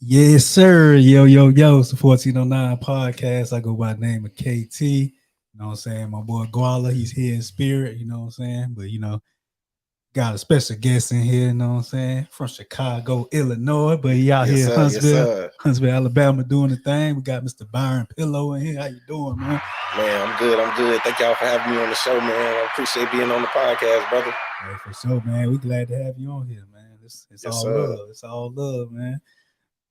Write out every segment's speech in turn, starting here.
Yes, sir. Yo, yo, yo. It's the 1409 podcast. I go by the name of KT. You know what I'm saying? My boy Guala, he's here in spirit. You know what I'm saying? But, got a special guest in here. You know what I'm saying? From Chicago, Illinois. But he out Yes, here in sir. Yes, Huntsville, sir. Alabama doing the thing. We got Mr. Byron Pillow in here. How you doing, man? Man, I'm good. I'm good. Thank y'all for having me on the show, man. I appreciate being on the podcast, brother. Hey, for sure, man. We glad to have you on here, man. It's Yes, all sir. love. It's all love, man.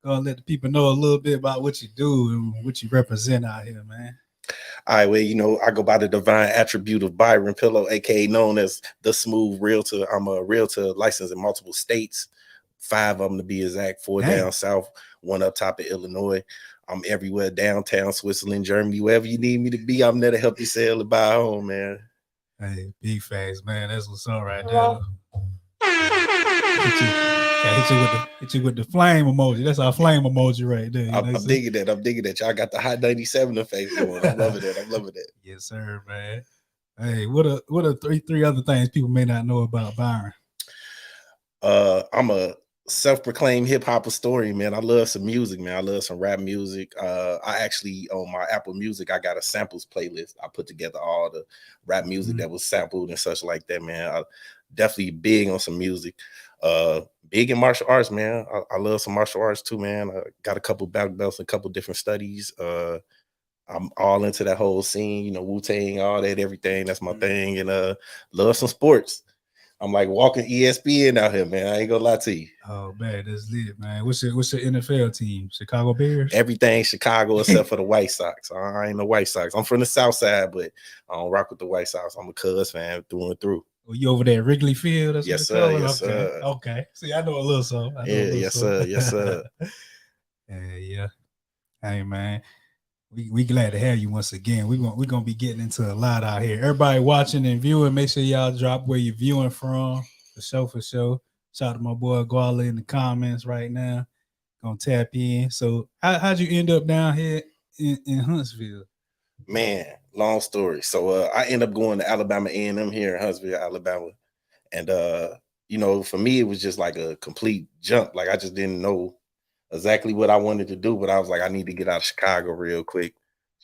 Gonna let the people know a little bit about what you do and what you represent out here, man. All right, well, I go by the divine attribute of Byron Pillow, aka known as the Smooth Realtor. I'm a realtor licensed in multiple states, 5 of them to be exact, 4 Dang. down south, 1 up top of Illinois. I'm everywhere, downtown, Switzerland, Germany, wherever you need me to be. I'm there to help you sell and buy a home, man. Hey, big face, man. That's what's up right there. Hit you with the flame emoji. That's our flame emoji right there. I'm digging that. I'm digging that. Y'all got the hot 97 effect going. I'm loving that. I'm loving that. Yes, sir, man. Hey, what are three other things people may not know about Byron? I'm a self-proclaimed hip-hop historian, man. I love some music, man. I love some rap music. I actually, on my Apple Music, I got a samples playlist. I put together all the rap music that was sampled and such like that, man. I definitely big on some music. Big in martial arts, man. I love some martial arts too, man. I got a couple black belts and a couple different studies. I'm all into that whole scene, Wu-Tang, all that, everything. That's my thing. And love some sports. I'm like walking ESPN out here, man. I ain't gonna lie to you. Oh man, that's lit, man. What's your NFL team? Chicago Bears? Everything Chicago except for the White Sox. I ain't no White Sox. I'm from the South Side, but I don't rock with the White Sox. I'm a Cubs fan through and through. Well, you over there at Wrigley Field? That's Yes, what they call sir. it? Yes, Okay. sir. Okay. See, I know a little something. Yes, sir. Yes, sir. Yeah. Hey, man. We glad to have you once again. We're gonna be getting into a lot out here. Everybody watching and viewing, make sure y'all drop where you're viewing from. For sure. Shout out to my boy Guala in the comments right now. Gonna tap in. So how'd you end up down here in Huntsville? Man, long story. So I end up going to Alabama A&M here in Huntsville, Alabama. And for me, it was just like a complete jump. Like I just didn't know exactly what I wanted to do, but I was like, I need to get out of Chicago real quick,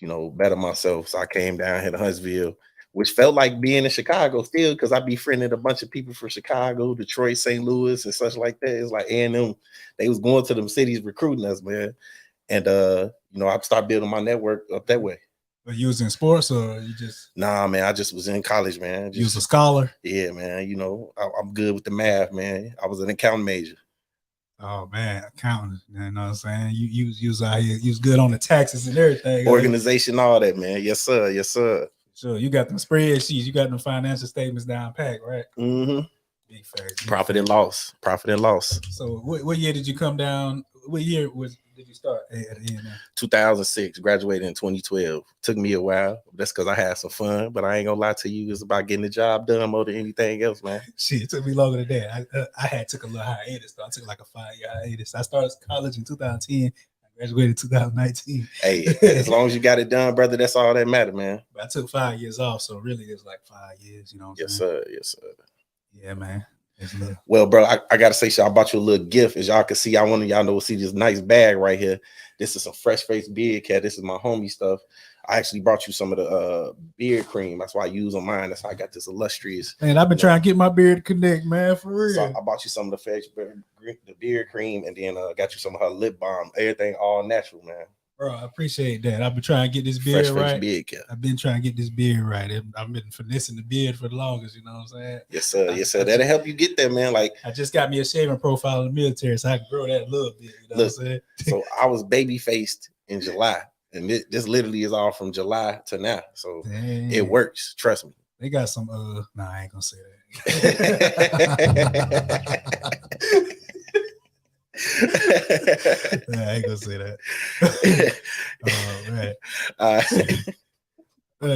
better myself. So I came down here to Huntsville, which felt like being in Chicago still, because I befriended a bunch of people from Chicago, Detroit, St. Louis, and such like that. It's like A&M, they was going to them cities recruiting us, man. And I started building my network up that way. But you was in sports or you just? Nah, man, I just was in college, man. You was a scholar? Yeah, man. I'm good with the math, man. I was an accounting major. Oh man, accountant. You know what I'm saying? You was out here, you was good on the taxes and everything. Organization, all that, man. Yes, sir. Yes, sir. So you got them spreadsheets, you got them financial statements down pat, right? Mm-hmm. Big facts. Profit and loss. So what year did you come down? What year did you start at the end? 2006, graduated in 2012. Took me a while. That's because I had some fun, but I ain't gonna lie to you. It's about getting the job done more than anything else, man. Shit, it took me longer than that. I took a little hiatus, though. I took like a 5-year hiatus. I started college in 2010. I graduated in 2019. Hey, as long as you got it done, brother, that's all that matter, man. But I took 5 years off, so really it's like 5 years, you know what I'm saying? Yes, sir. Yeah, man. Well, bro, I gotta say, I bought you a little gift. As y'all can see, I want y'all to see this nice bag right here. This is some fresh faced beard care. This is my homie stuff. I actually brought you some of the beard cream. That's why I use on mine. That's how I got this illustrious. Man, I've been trying to get my beard to connect, man, for real. So I bought you some of the fresh the beard cream, and then got you some of her lip balm. Everything all natural, man. Bro, I appreciate that. I've been trying to get this beard right. I've been trying to get this beard right. I've been finessing the beard for the longest, you know what I'm saying? Yes, sir. Yes, sir. That'll help you get there, man. Like I just got me a shaving profile in the military, so I can grow that a little bit. You know what I'm saying? So I was baby faced in July, and this literally is all from July to now. So it works. Trust me. They got some. Nah, I ain't gonna say that. I ain't gonna say that. Oh man.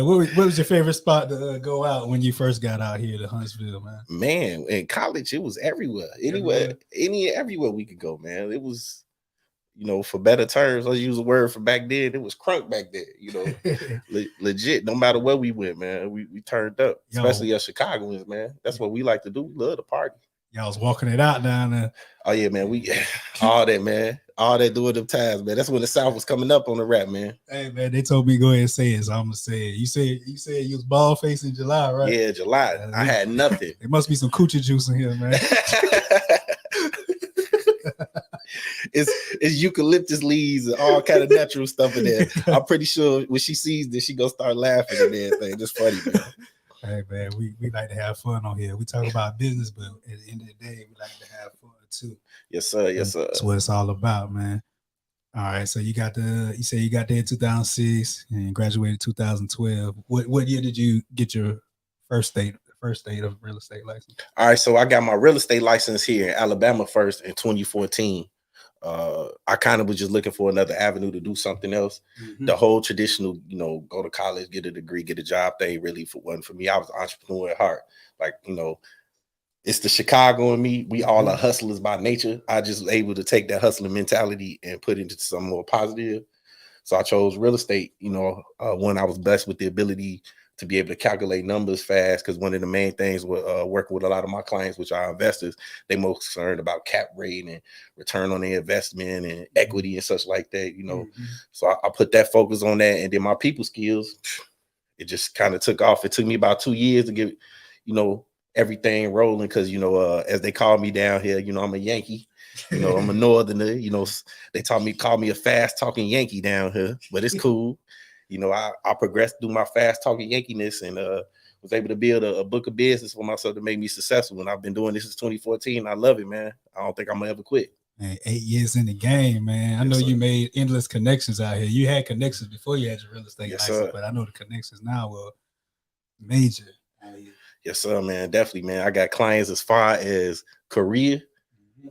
What was your favorite spot to go out when you first got out here to Huntsville, man? Man, in college it was everywhere. Everywhere we could go, man. It was, for better terms, let's use a word for back then. It was crunk back then, legit. No matter where we went, man, we turned up. Especially as Chicagoans, man. That's what we like to do. We love to party. Y'all was walking it out down there. Oh yeah, man. We all that, man. All that doing them times, man. That's when the South was coming up on the rap, man. Hey man, they told me go ahead and say it, so I'm gonna say it. You said you was bald face in July, right? Yeah, July. I had nothing. There must be some coochie juice in here, man. It's eucalyptus leaves and all kind of natural stuff in there. I'm pretty sure when she sees this, she gonna start laughing and everything. It's funny, man. Hey man, we like to have fun on here. We talk about business, but at the end of the day, we like to have fun too. Yes, sir. Yes, sir. That's what it's all about, man. All right, so you said you got there in 2006 and graduated 2012. What year did you get your first state of real estate license? All right, so I got my real estate license here in Alabama first in 2014. I kind of was just looking for another avenue to do something else. Mm-hmm. The whole traditional, go to college, get a degree, get a job thing really wasn't for me. I was an entrepreneur at heart. Like, it's the Chicago in me. We all are hustlers by nature. I just was able to take that hustling mentality and put it into something more positive. So I chose real estate, when I was blessed with the ability to be able to calculate numbers fast, because one of the main things with working with a lot of my clients, which are investors, they most concerned about cap rate and return on their investment and equity and such like that, So I put that focus on that, and then my people skills, it just kind of took off. It took me about 2 years to get, everything rolling, because as they call me down here, I'm a Yankee. I'm a northerner. They call me a fast talking Yankee down here, but it's cool. I progressed through my fast talking Yankees and was able to build a book of business for myself to make me successful. And I've been doing this since 2014. I love it, man. I don't think I'm gonna ever quit. Man, 8 years in the game, man. I know you made endless connections out here. You had connections before you had your real estate license, but I know the connections now were major. Yes, sir, man. Definitely, man. I got clients as far as Korea.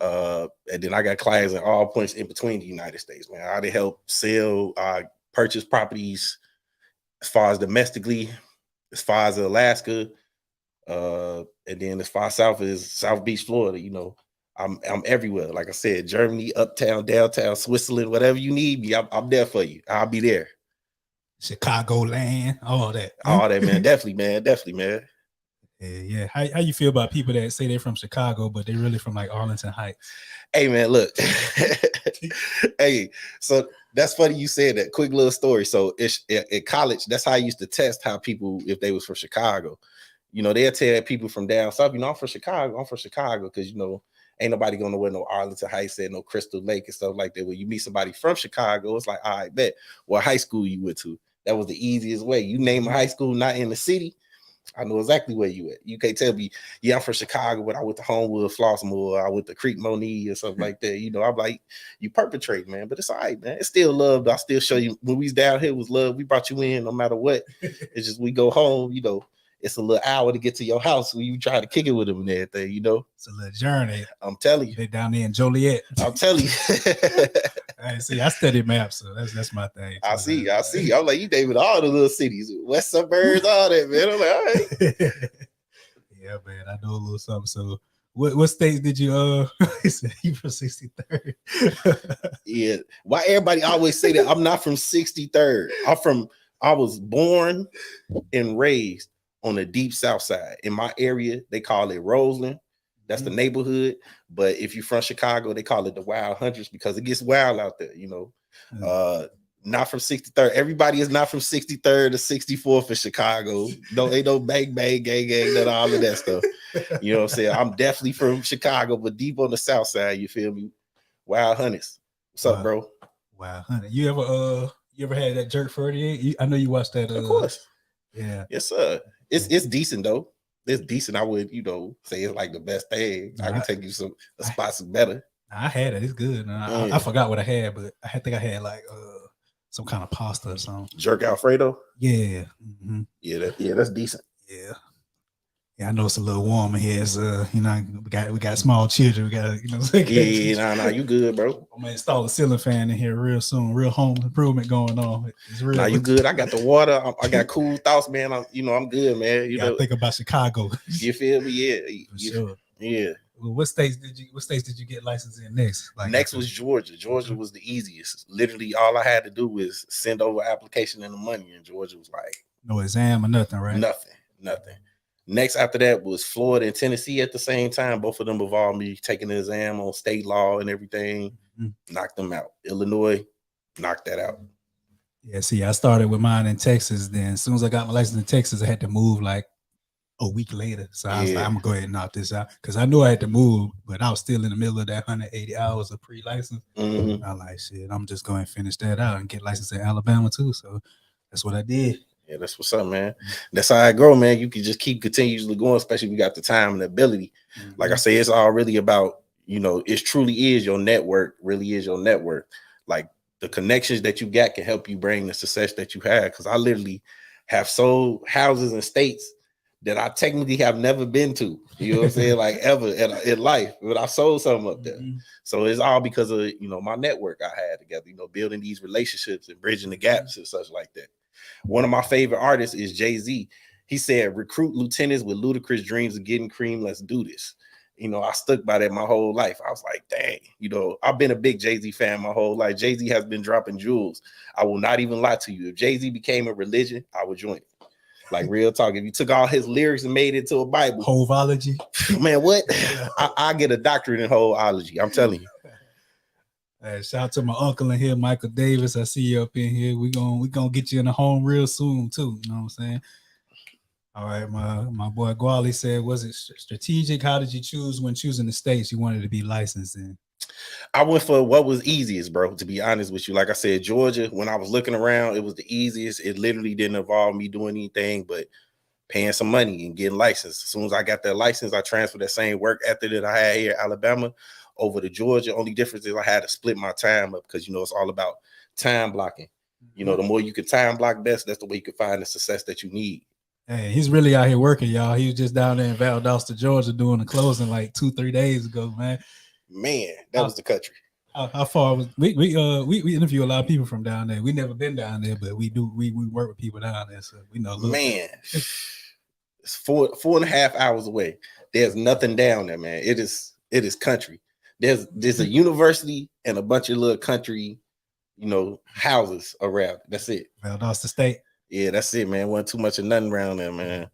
And then I got clients at all points in between the United States, man. I did help sell, purchase properties as far as domestically, as far as Alaska, and then as far south as South Beach, Florida. I'm everywhere. Like I said, Germany, uptown, downtown, Switzerland, whatever you need me, I'm there for you. I'll be there. Chicago land, all that, man. Definitely, man. Yeah. How you feel about people that say they're from Chicago, but they're really from like Arlington Heights? Hey, man, look. Hey, so that's funny you said that. Quick little story. So at college, that's how I used to test how people, if they was from Chicago. They'll tell people from down south, I'm from Chicago. Because, ain't nobody going to wear no Arlington Heights and no Crystal Lake and stuff like that. When you meet somebody from Chicago, it's like, all right, bet. What high school you went to? That was the easiest way. You name a high school not in the city, I know exactly where you at. You can't tell me, I'm from Chicago, but I went to Homewood, Flossmoor, I went to Creek Monique or something like that. I'm like, you perpetrate, man. But it's all right, man. It's still love. I still show you when we was down here, it was love. We brought you in no matter what. It's just we go home, it's a little hour to get to your house when you try to kick it with them and everything, It's a little journey. I'm telling you. They're down there in Joliet. I'm telling you. I study maps, so that's my thing. I see. I'm like, you David, all the little cities, west suburbs, all that, man. I'm like, all right. Yeah, man, I know a little something. So what states did you you from 63rd? Yeah. Why everybody always say that I'm not from 63rd? I was born and raised on the deep south side. In my area, they call it Roseland. That's the neighborhood. But if you're from Chicago, they call it the Wild Hundreds because it gets wild out there, Not from 63rd. Everybody is not from 63rd to 64th in Chicago. Ain't no bang, bang, gang, none of all of that stuff. You know what I'm saying? I'm definitely from Chicago, but deep on the south side, you feel me? Wild Hundreds. What's up, bro? Wild Hundred. You ever had that Jerk 38? I know you watched that. Of course. Yeah. Yes, sir. It's decent though. It's decent. I would, say it's like the best thing. I can take you some spots better. I had it. It's good. I forgot what I had, but I think I had like some kind of pasta or something. Jerk Alfredo. Yeah. Mm-hmm. Yeah, that's decent. Yeah. Yeah, I know it's a little warm in here. So, we got small children. We got, Yeah, you good, bro. I'm gonna install a ceiling fan in here real soon. Real home improvement going on. It's real. You good? I got the water. I got cool thoughts, man. I'm good, man. You know, think about Chicago. You feel me? Yeah, sure. Yeah. Well, what states did you get licensed in next? Next was Georgia. Georgia was the easiest. Literally, all I had to do was send over application and the money, and Georgia was like no exam or nothing, right? Nothing. Next after that was Florida and Tennessee at the same time. Both of them involved me taking the exam on state law and everything. Knocked them out. Illinois, knocked that out. Yeah, see, I started with mine in Texas. Then as soon as I got my license in Texas, I had to move like a week later. So I was like, I'm gonna go ahead and knock this out because I knew I had to move, but I was still in the middle of that 180 hours of pre-license. Mm-hmm. I like shit. I'm just going to finish that out and get licensed in Alabama too. So that's what I did. Yeah, that's what's up, man. That's how I grow, man. You can just keep continuously going, especially if you got the time and the ability. Like I say, it's all really about, you know, it truly is your network, really is your network. Like the connections that you got can help you bring the success that you have. Because I literally have sold houses in states that I technically have never been to, you know what I'm saying, like ever in life, but I sold something up there. So it's all because of, you know, my network I had together, you know, building these relationships and bridging the gaps and such like that. One of my favorite artists is Jay-Z. He said, recruit lieutenants with ludicrous dreams of getting cream. Let's do this. You know, I stuck by that my whole life. I was like, dang, you know, I've been a big Jay-Z fan my whole life. Jay-Z has been dropping jewels. I will not even lie to you. If Jay-Z became a religion, I would join it. Like real talk. If you took all his lyrics and made it to a Bible. Hoveology. Man, what? I get a doctorate in hoveology. I'm telling you. Shout out to my uncle in here, Michael Davis. I see you up in here. We gonna get you in the home real soon too. You know what I'm saying? All right, my boy Guali said, was it strategic? How did you choose when choosing the states you wanted to be licensed in? I went for what was easiest, bro, to be honest with you. Like I said, Georgia, when I was looking around, it was the easiest. It literally didn't involve me doing anything but paying some money and getting licensed. As soon as I got that license, I transferred that same work ethic that I had here in Alabama over to Georgia. Only difference is I had to split my time up because, you know, it's all about time blocking. You know, the more you can time block best, that's the way you can find the success that you need. Hey, he's really out here working, y'all. He was just down there in Valdosta, Georgia, doing the closing like 2-3 days ago, man. Man, that was the country. How far was we interview a lot of people from down there. We never been down there, but we work with people down there, so we know. Man, it's 4.5 hours away. There's nothing down there, man. It is country. There's a university and a bunch of little country, you know, houses around. That's it. Valdosta State. Yeah, that's it, man. Wasn't too much of nothing around there, man.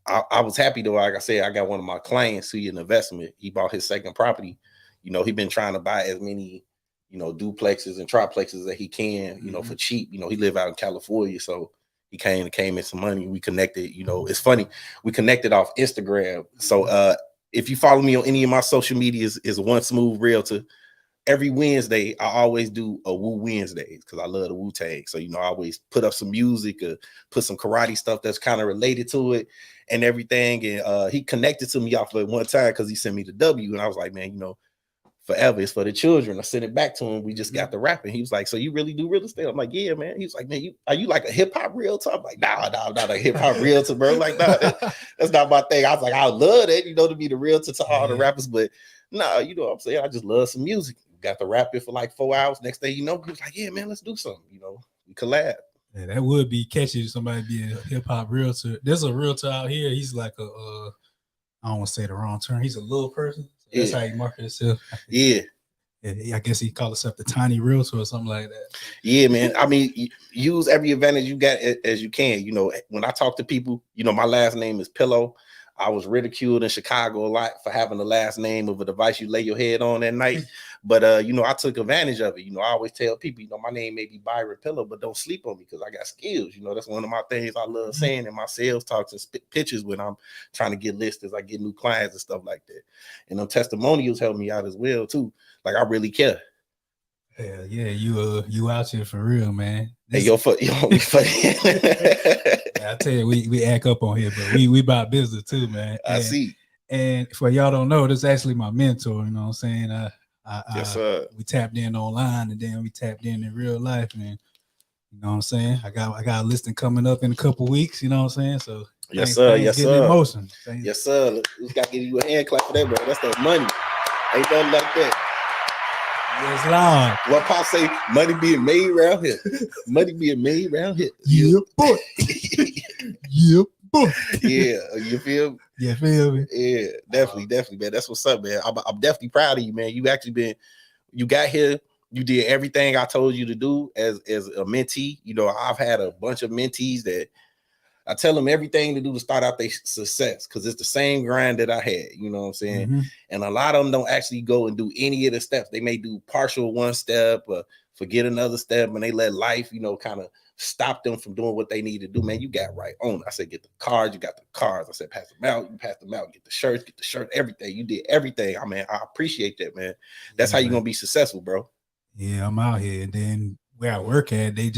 I was happy though. Like I said, I got one of my clients who an investment. He bought his second property. You know, he been trying to buy as many, you know, duplexes and triplexes that he can, you know, for cheap. You know, he live out in California, so he came in some money. We connected. You know, it's funny. We connected off Instagram. So if you follow me on any of my social medias, is One Smooth Realtor. Every Wednesday, I always do a Woo Wednesdays because I love the Wu-Tang. So, you know, I always put up some music or put some karate stuff that's kind of related to it and everything. And he connected to me off of it one time because he sent me the W. And I was like, man, you know, forever it's for the children. I sent it back to him. We just got the rapping. He was like, so you really do real estate? I'm like, yeah, man. He was like, man, are you like a hip-hop realtor? I'm like, nah, I'm not a hip-hop realtor, bro. Like, nah, that's not my thing. I was like, I love that, you know, to be the realtor to all the rappers, but nah, you know what I'm saying? I just love some music. Got to rap it for like 4 hours. Next thing you know, he was like, yeah, man, let's do something. You know, we collab. Yeah, that would be catchy if somebody be a hip-hop realtor. There's a realtor out here. He's like I don't want to say the wrong term. He's a little person. So that's how he market himself. Yeah. I guess he called himself the tiny realtor or something like that. Yeah, man. I mean, use every advantage you got as you can. You know, when I talk to people, you know, my last name is Pillow. I was ridiculed in Chicago a lot for having the last name of a device you lay your head on at night. But, you know, I took advantage of it. You know, I always tell people, you know, my name may be Byron Pillow, but don't sleep on me because I got skills. You know, that's one of my things I love saying in my sales talks and pitches when I'm trying to get listings. I get new clients and stuff like that. And them testimonials help me out as well, too. Like, I really care. Hell yeah, you out here for real, man. Hey, yo, we funny. I tell you, we act up on here, but we about business too, man. I see. And for y'all don't know, this is actually my mentor. You know what I'm saying? Yes, sir. We tapped in online, and then we tapped in real life, and you know what I'm saying. I got a listing coming up in a couple weeks. You know what I'm saying? So yes, sir. Yes, sir. Emotion. Yes, sir. We got to give you a hand clap for that, bro. That's that money. Ain't nothing like that. Yes, Lord. What Pop say? Money being made around here. Money being made around here. Yeah, boy. Yeah, boy. Yeah, you feel me? Yeah, feel me? Yeah, definitely, man. That's what's up, man. I'm definitely proud of you, man. You actually you got here. You did everything I told you to do as a mentee. You know, I've had a bunch of mentees that I tell them everything to do to start out their success because it's the same grind that I had. You know what I'm saying? Mm-hmm. And a lot of them don't actually go and do any of the steps. They may do partial one step or forget another step, and they let life, you know, kind of stop them from doing what they need to do. Man, you got right on. I said, get the cards, you got the cards. I said, pass them out, you pass them out, get the shirt, everything. You did everything. I mean, I appreciate that, man. That's how you're gonna be successful, bro. Yeah, I'm out here. And then where I work at, they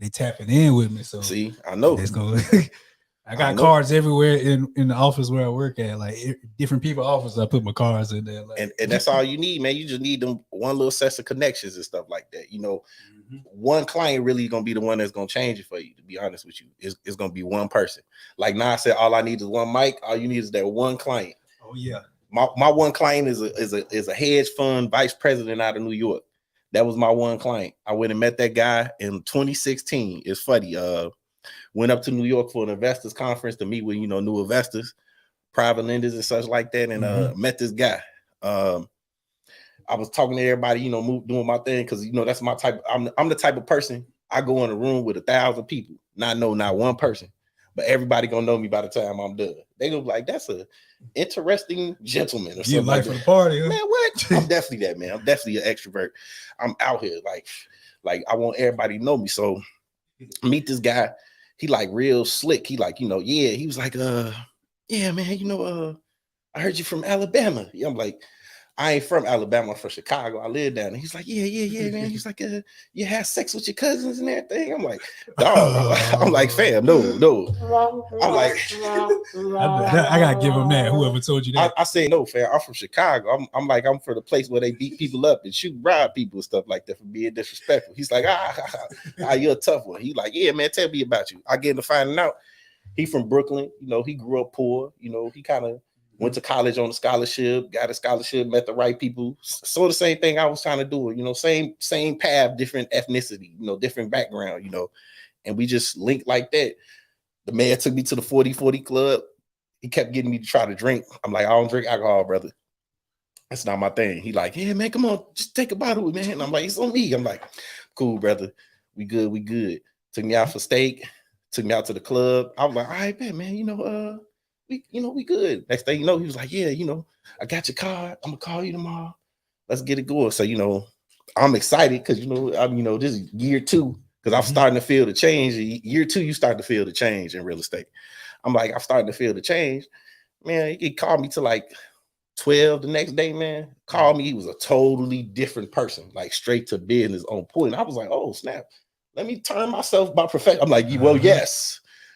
tapping in with me. So see, I know. Let's go. I got cards everywhere in the office where I work at, like different people's offices. I put my cards in there, like, and that's all you need, man. You just need them one little set of connections and stuff like that. You know, one client really gonna be the one that's gonna change it for you. To be honest with you, it's gonna be one person. Like now, I said, all I need is one mic. All you need is that one client. Oh yeah, my one client is a hedge fund vice president out of New York. That was my one client. I went and met that guy in 2016. It's funny. Went up to New York for an investors conference to meet with, you know, new investors, private lenders and such like that, and met this guy. I was talking to everybody, you know, doing my thing because, you know, that's my type. I'm the type of person, I go in a room with 1,000 people, not one person, but everybody gonna know me by the time I'm done. They gonna be like, that's a interesting gentleman or something. Like for the party, huh? Man, what? I'm definitely that, man. I'm definitely an extrovert. I'm out here like I want everybody to know me. So meet this guy. He like real slick. He like, you know, yeah. He was like, yeah, man, you know, I heard you from Alabama. Yeah, I'm like, I ain't from Alabama, I'm from Chicago. I live down there. He's like, yeah, man. He's like, you have sex with your cousins and everything. I'm like, dog. I'm like, fam, no. I'm like, I gotta give him that. Whoever told you that. I say no, fam. I'm from Chicago. I'm like, I'm from the place where they beat people up and rob people and stuff like that for being disrespectful. He's like, you're a tough one. He like, yeah, man, tell me about you. I get into finding out. He from Brooklyn. You know, he grew up poor. You know, he kind of went to college on a scholarship, got a scholarship, met the right people. So the same thing I was trying to do, you know, same path, different ethnicity, you know, different background, you know, and we just linked like that. The man took me to the 40-40 club. He kept getting me to try to drink. I'm like, I don't drink alcohol, brother. That's not my thing. He like, yeah, man, come on, just take a bottle, man. And I'm like, it's on me. I'm like, cool, brother. We good. Took me out for steak, took me out to the club. I was like, all right, man, you know, we good. Next thing you know, he was like, yeah, you know, I got your card. I'm gonna call you tomorrow. Let's get it going. So, you know, I'm excited because, you know, this is year 2 because I'm starting to feel the change. Year 2, you start to feel the change in real estate. I'm like, I'm starting to feel the change. Man, he called me to like 12 the next day, man. Called me. He was a totally different person, like straight to business on point. I was like, oh, snap. Let me turn myself by profession. I'm like, well,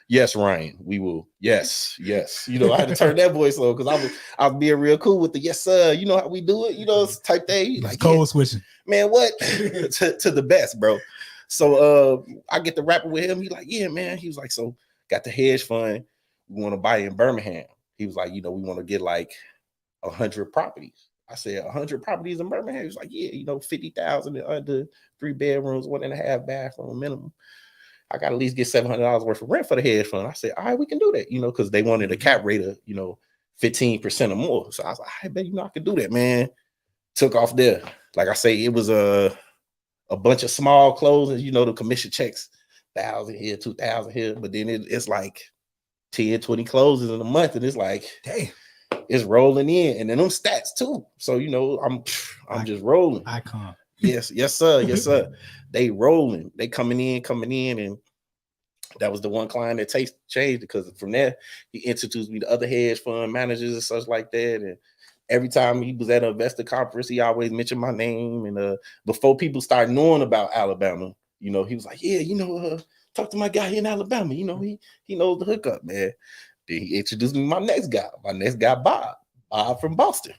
Yes, Ryan, we will. Yes. You know, I had to turn that voice on because I was being real cool with the yes, sir. You know how we do it. You know, it's type thing. Like code switching. Man, what? to the best, bro. So I get to rapping with him. He like, yeah, man. He was like, so got the hedge fund. We want to buy in Birmingham. He was like, you know, we want to get like 100 properties. I said 100 properties in Birmingham. He was like, yeah, you know, 50,000 under 3 bedrooms, 1.5 bathroom minimum. I got to at least get $700 worth of rent for the hedge fund. I said, all right, we can do that, you know, because they wanted a cap rate of, you know, 15% or more. So I was like, I bet, you know, I can do that, man. Took off there. Like I say, it was a bunch of small closings, you know, the commission checks, 1,000 here, 2,000 here. But then it's like 10, 20 closings in a month. And it's like, damn, it's rolling in. And then them stats too. So, you know, I'm just rolling. Icon. Yes, sir. They rolling. They coming in, and that was the one client that changed because from there he introduced me to other hedge fund managers and such like that. And every time he was at an investor conference, he always mentioned my name. And before people started knowing about Alabama, you know, he was like, yeah, you know, talk to my guy here in Alabama. You know, he knows the hookup, man. Then he introduced me to my next guy, Bob from Boston.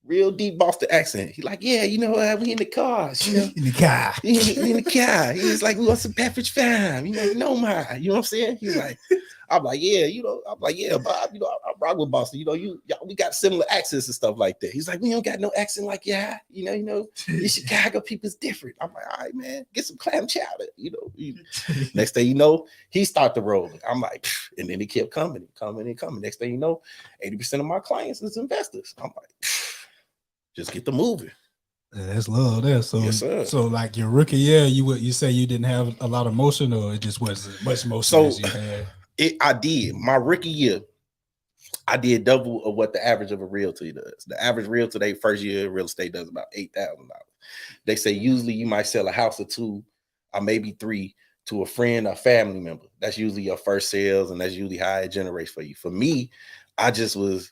Real deep Boston accent. He like, yeah, you know, we in the cars, you know. in the car. In the car. He's like, we want some Pepperidge Farm, you know my, you know what I'm saying? He's like, I'm like, yeah, you know, I'm like, yeah, Bob, you know, I rock with Boston, you know, we got similar accents and stuff like that. He's like, we don't got no accent like you know, the Chicago people's different. I'm like, all right, man, get some clam chowder, you know. Next thing you know, he started rolling. I'm like, and then he kept coming. Next thing you know, 80% of my clients is investors. I'm like, just get the moving. Yeah, that's love there. So, yes, sir. So like your rookie year, you say you didn't have a lot of motion, or it just wasn't much motion as you had? I did my rookie year. I did double of what the average of a realtor does. The average realtor, they first year real estate does about $8,000. They say usually you might sell a house or two, or maybe three, to a friend or family member. That's usually your first sales, and that's usually how it generates for you. For me, I just was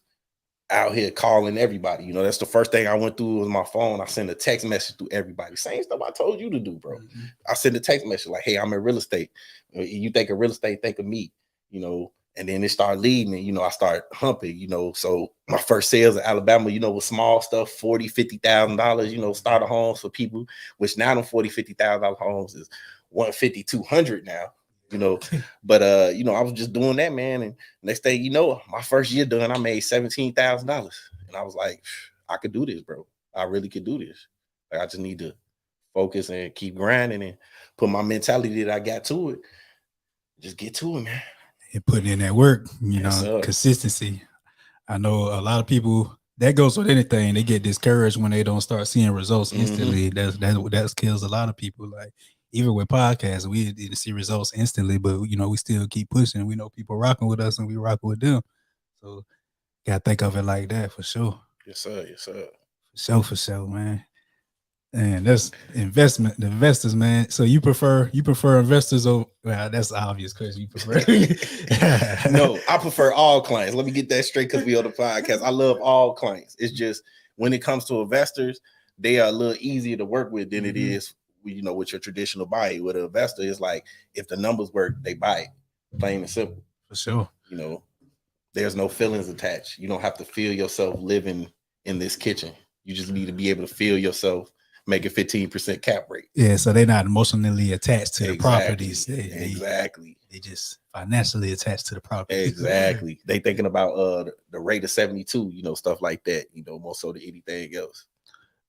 out here calling everybody. You know, that's the first thing I went through was my phone. I sent a text message to everybody. Same stuff I told you to do, bro. Mm-hmm. I sent a text message like, hey, I'm in real estate. You think of real estate, think of me, you know. And then it started leading, and, you know, I started humping, you know. So my first sales in Alabama, you know, was small stuff, $40,000, $50,000, you know, starter homes for people, which now them $40,000, $50,000 homes is $150,000, $200,000 now, you know. But you know, I was just doing that, man. And next thing you know, my first year done, I made $17,000. And I was like, I could do this, bro. I really could do this. Like, I just need to focus and keep grinding and put my mentality that I got to it. Just get to it, man. And putting in that work, you Yes, know, sir. consistency. I know a lot of people that goes with anything. They get discouraged when they don't start seeing results instantly. That kills a lot of people. Like even with podcasts, we didn't see results instantly, but you know, we still keep pushing. We know people rocking with us and we rocking with them. So gotta think of it like that for sure. Yes, sir. Yes, sir. For sure, man. And that's the investors, man. So you prefer investors over, well, that's obvious because you prefer. No, I prefer all clients. Let me get that straight because we on the podcast. I love all clients. It's just when it comes to investors, they are a little easier to work with than it is, you know, with your traditional buyer. With an investor, it's like if the numbers work, they buy it. Plain and simple. For sure. You know, there's no feelings attached. You don't have to feel yourself living in this kitchen. You just need to be able to feel yourself make a 15% cap rate. Yeah, so they're not emotionally attached to the properties. Exactly. They just financially attached to the property. Exactly. They thinking about the rate of 72, you know, stuff like that, you know, more so than anything else.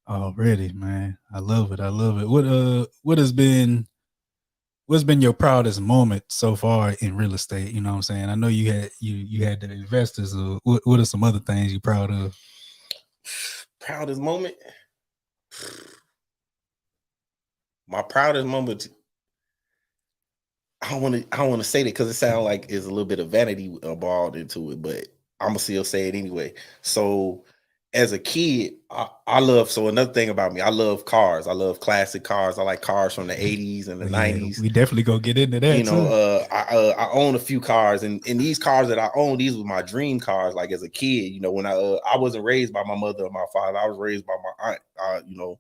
Already, man. I love it. I love it. What's been your proudest moment so far in real estate? You know what I'm saying? I know you had the investors. What are some other things you're proud of? Proudest moment? My proudest moment, I don't want to say that because it sounds like it's a little bit of vanity involved into it, but I'm gonna still say it anyway. So as a kid, I love, so another thing about me, I love cars. I love classic cars. I like cars from the 80s and the 90s. We definitely go get into that. You know, I own a few cars, and these cars that I own, these were my dream cars. Like as a kid, you know, when I wasn't raised by my mother or my father, I was raised by my aunt. You know,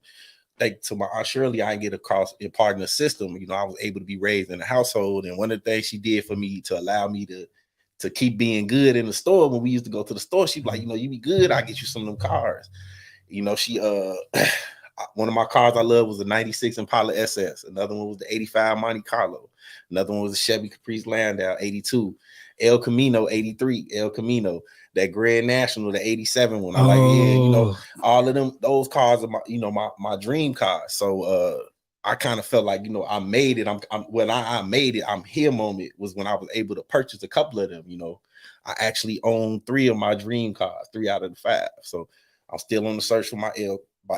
like to my aunt Shirley, I didn't get across a part in the system. You know, I was able to be raised in a household, and one of the things she did for me to allow me to keep being good in the store, when we used to go to the store, she'd be like, you know, you be good, I'll get you some of them cars. You know, she one of my cars I love was a 96 Impala SS. Another one was the 85 Monte Carlo. Another one was a Chevy Caprice Landau 82. El Camino 83. El Camino. That Grand National, the 87 one. I like, yeah, you know, all of them, those cars are my, you know, my dream cars. So I kind of felt like, you know, I made it. When I made it, I'm here moment was when I was able to purchase a couple of them. You know, I actually own 3 of my dream cars, 3 out of the 5. So I'm still on the search for my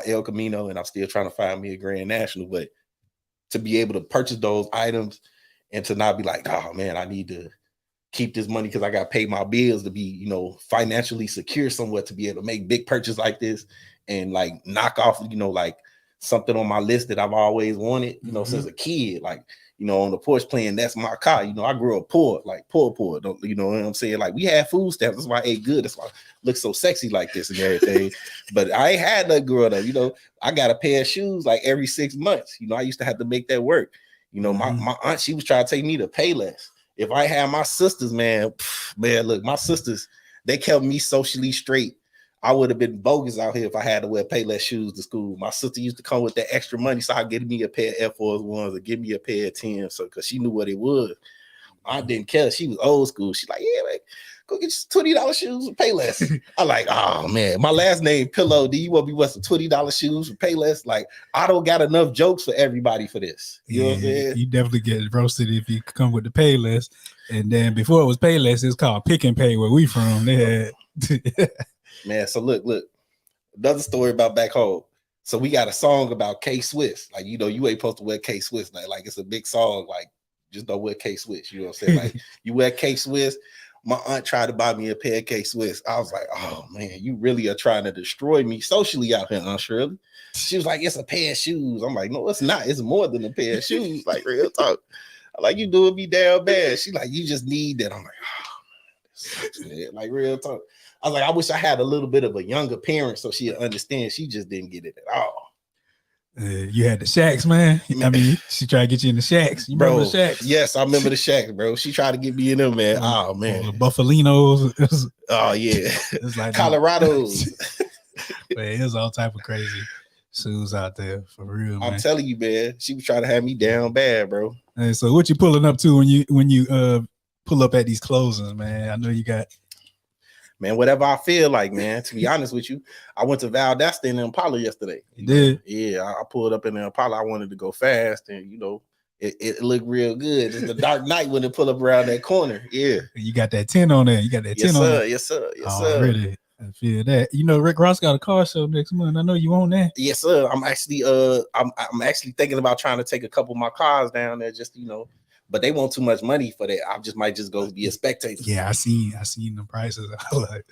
El Camino, and I'm still trying to find me a Grand National. But to be able to purchase those items and to not be like, oh man, I need to keep this money because I got to pay my bills, to be, you know, financially secure somewhat, to be able to make big purchases like this and like knock off, you know, like something on my list that I've always wanted, you know, since a kid. Like, you know, on the porch playing That's My Car. You know, I grew up poor, like poor. Don't, you know what I'm saying? Like we had food stamps. That's why I ate good. That's why I look so sexy like this and everything. But I ain't had nothing growing up. You know, I got a pair of shoes like every 6 months. You know, I used to have to make that work. You know, my aunt, she was trying to take me to Payless. If I had my sisters, man, look, my sisters, they kept me socially straight. I would have been bogus out here if I had to wear Payless shoes to school. My sister used to come with that extra money, so I'd get me a pair of Air Force Ones or give me a pair of 10s, so because she knew what it was. I didn't care. She was old school. She's like, yeah, man, go get you $20 shoes for Payless. I like, oh man, my last name Pillow. Do you want me to wear some $20 shoes for Payless? Like, I don't got enough jokes for everybody for this. You know what I'm saying? You definitely get roasted if you come with the Payless. And then before it was Payless, it's called Pick and Pay where we from. They had man, so look, another story about back home. So we got a song about K-Swiss. Like, you know, you ain't supposed to wear K-Swiss. Like it's a big song. Like, just don't wear K-Swiss. You know what I'm saying? Like you wear K-Swiss. My aunt tried to buy me a pair of K-Swiss. I was like, oh man, you really are trying to destroy me socially out here, Aunt Shirley. She was like, it's a pair of shoes. I'm like, no, it's not. It's more than a pair of shoes. Like real talk. I'm like, you doing me damn bad. She like, you just need that. I'm like, oh man, this sucks, man. Like real talk. I was like, I wish I had a little bit of a younger parent so she'd understand. She just didn't get it at all. You had the Shacks, man. I mean, she tried to get you in the Shacks. You remember the Shacks? Yes, I remember the Shacks, bro. She tried to get me in them, man. Oh man, the Buffalinos. Oh yeah, it's like Colorado's. Man, there's all type of crazy shoes out there for real. Man. I'm telling you, man. She was trying to have me down bad, bro. Hey, so what you pulling up to when you pull up at these closings, man? I know you got. Man, whatever I feel like, man. To be honest with you, I went to Valdosta in the Impala yesterday. You did? Yeah, I pulled up in the Impala. I wanted to go fast, and you know, it looked real good. It's the dark night when it pull up around that corner. Yeah, you got that 10 on there. You got that 10 on there. Yes, sir. Yes, sir. Really, I feel that. You know, Rick Ross got a car show next month. I know you on that. Yes, sir. I'm actually I'm actually thinking about trying to take a couple of my cars down there, just you know. But they want too much money for that. I might just go be a spectator. Yeah, I see the prices. Like,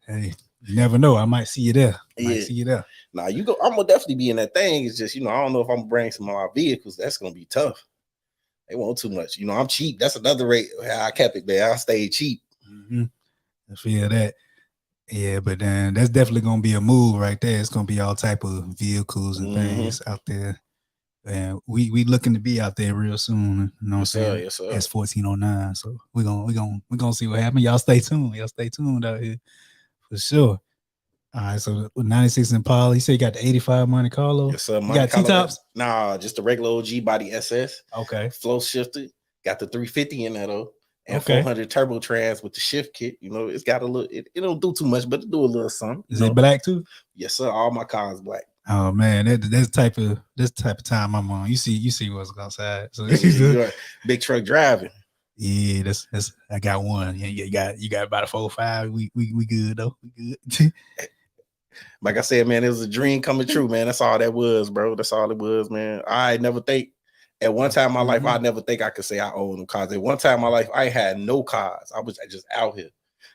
hey, you never know. I might see you there. See you there. Nah, you go. I'm gonna definitely be in that thing. It's just, you know, I don't know if I'm gonna bring some of my vehicles. That's gonna be tough. They want too much. You know, I'm cheap. That's another rate. I kept it, man. I stayed cheap. Mm-hmm. I feel that. Yeah, but then that's definitely gonna be a move right there. It's gonna be all type of vehicles and things out there. And we looking to be out there real soon. You know what I'm saying? Yes, sir. It's 1409. So we're gonna see what happens. Y'all stay tuned. Y'all stay tuned out here for sure. All right, so 96 Impala. You say you got the 85 Monte Carlo? Yes, sir. You got T-tops? Nah, just the regular OG body SS. Okay. Flow shifted. Got the 350 in there though. And 400 turbo trans with the shift kit. You know, it's got a little, it don't do too much, but it do a little something. Is it black too? Yes, sir. All my cars black. Oh man, that's type of time I'm on. You see what's outside. So big truck driving. Yeah, that's I got one. Yeah, you got about a 4 or 5. We good though. We good. Like I said, man, it was a dream coming true, man. That's all that was, bro. That's all it was, man. I never think at one time in my life, I never think I could say I own them cars. At one time in my life, I had no cars. I was just out here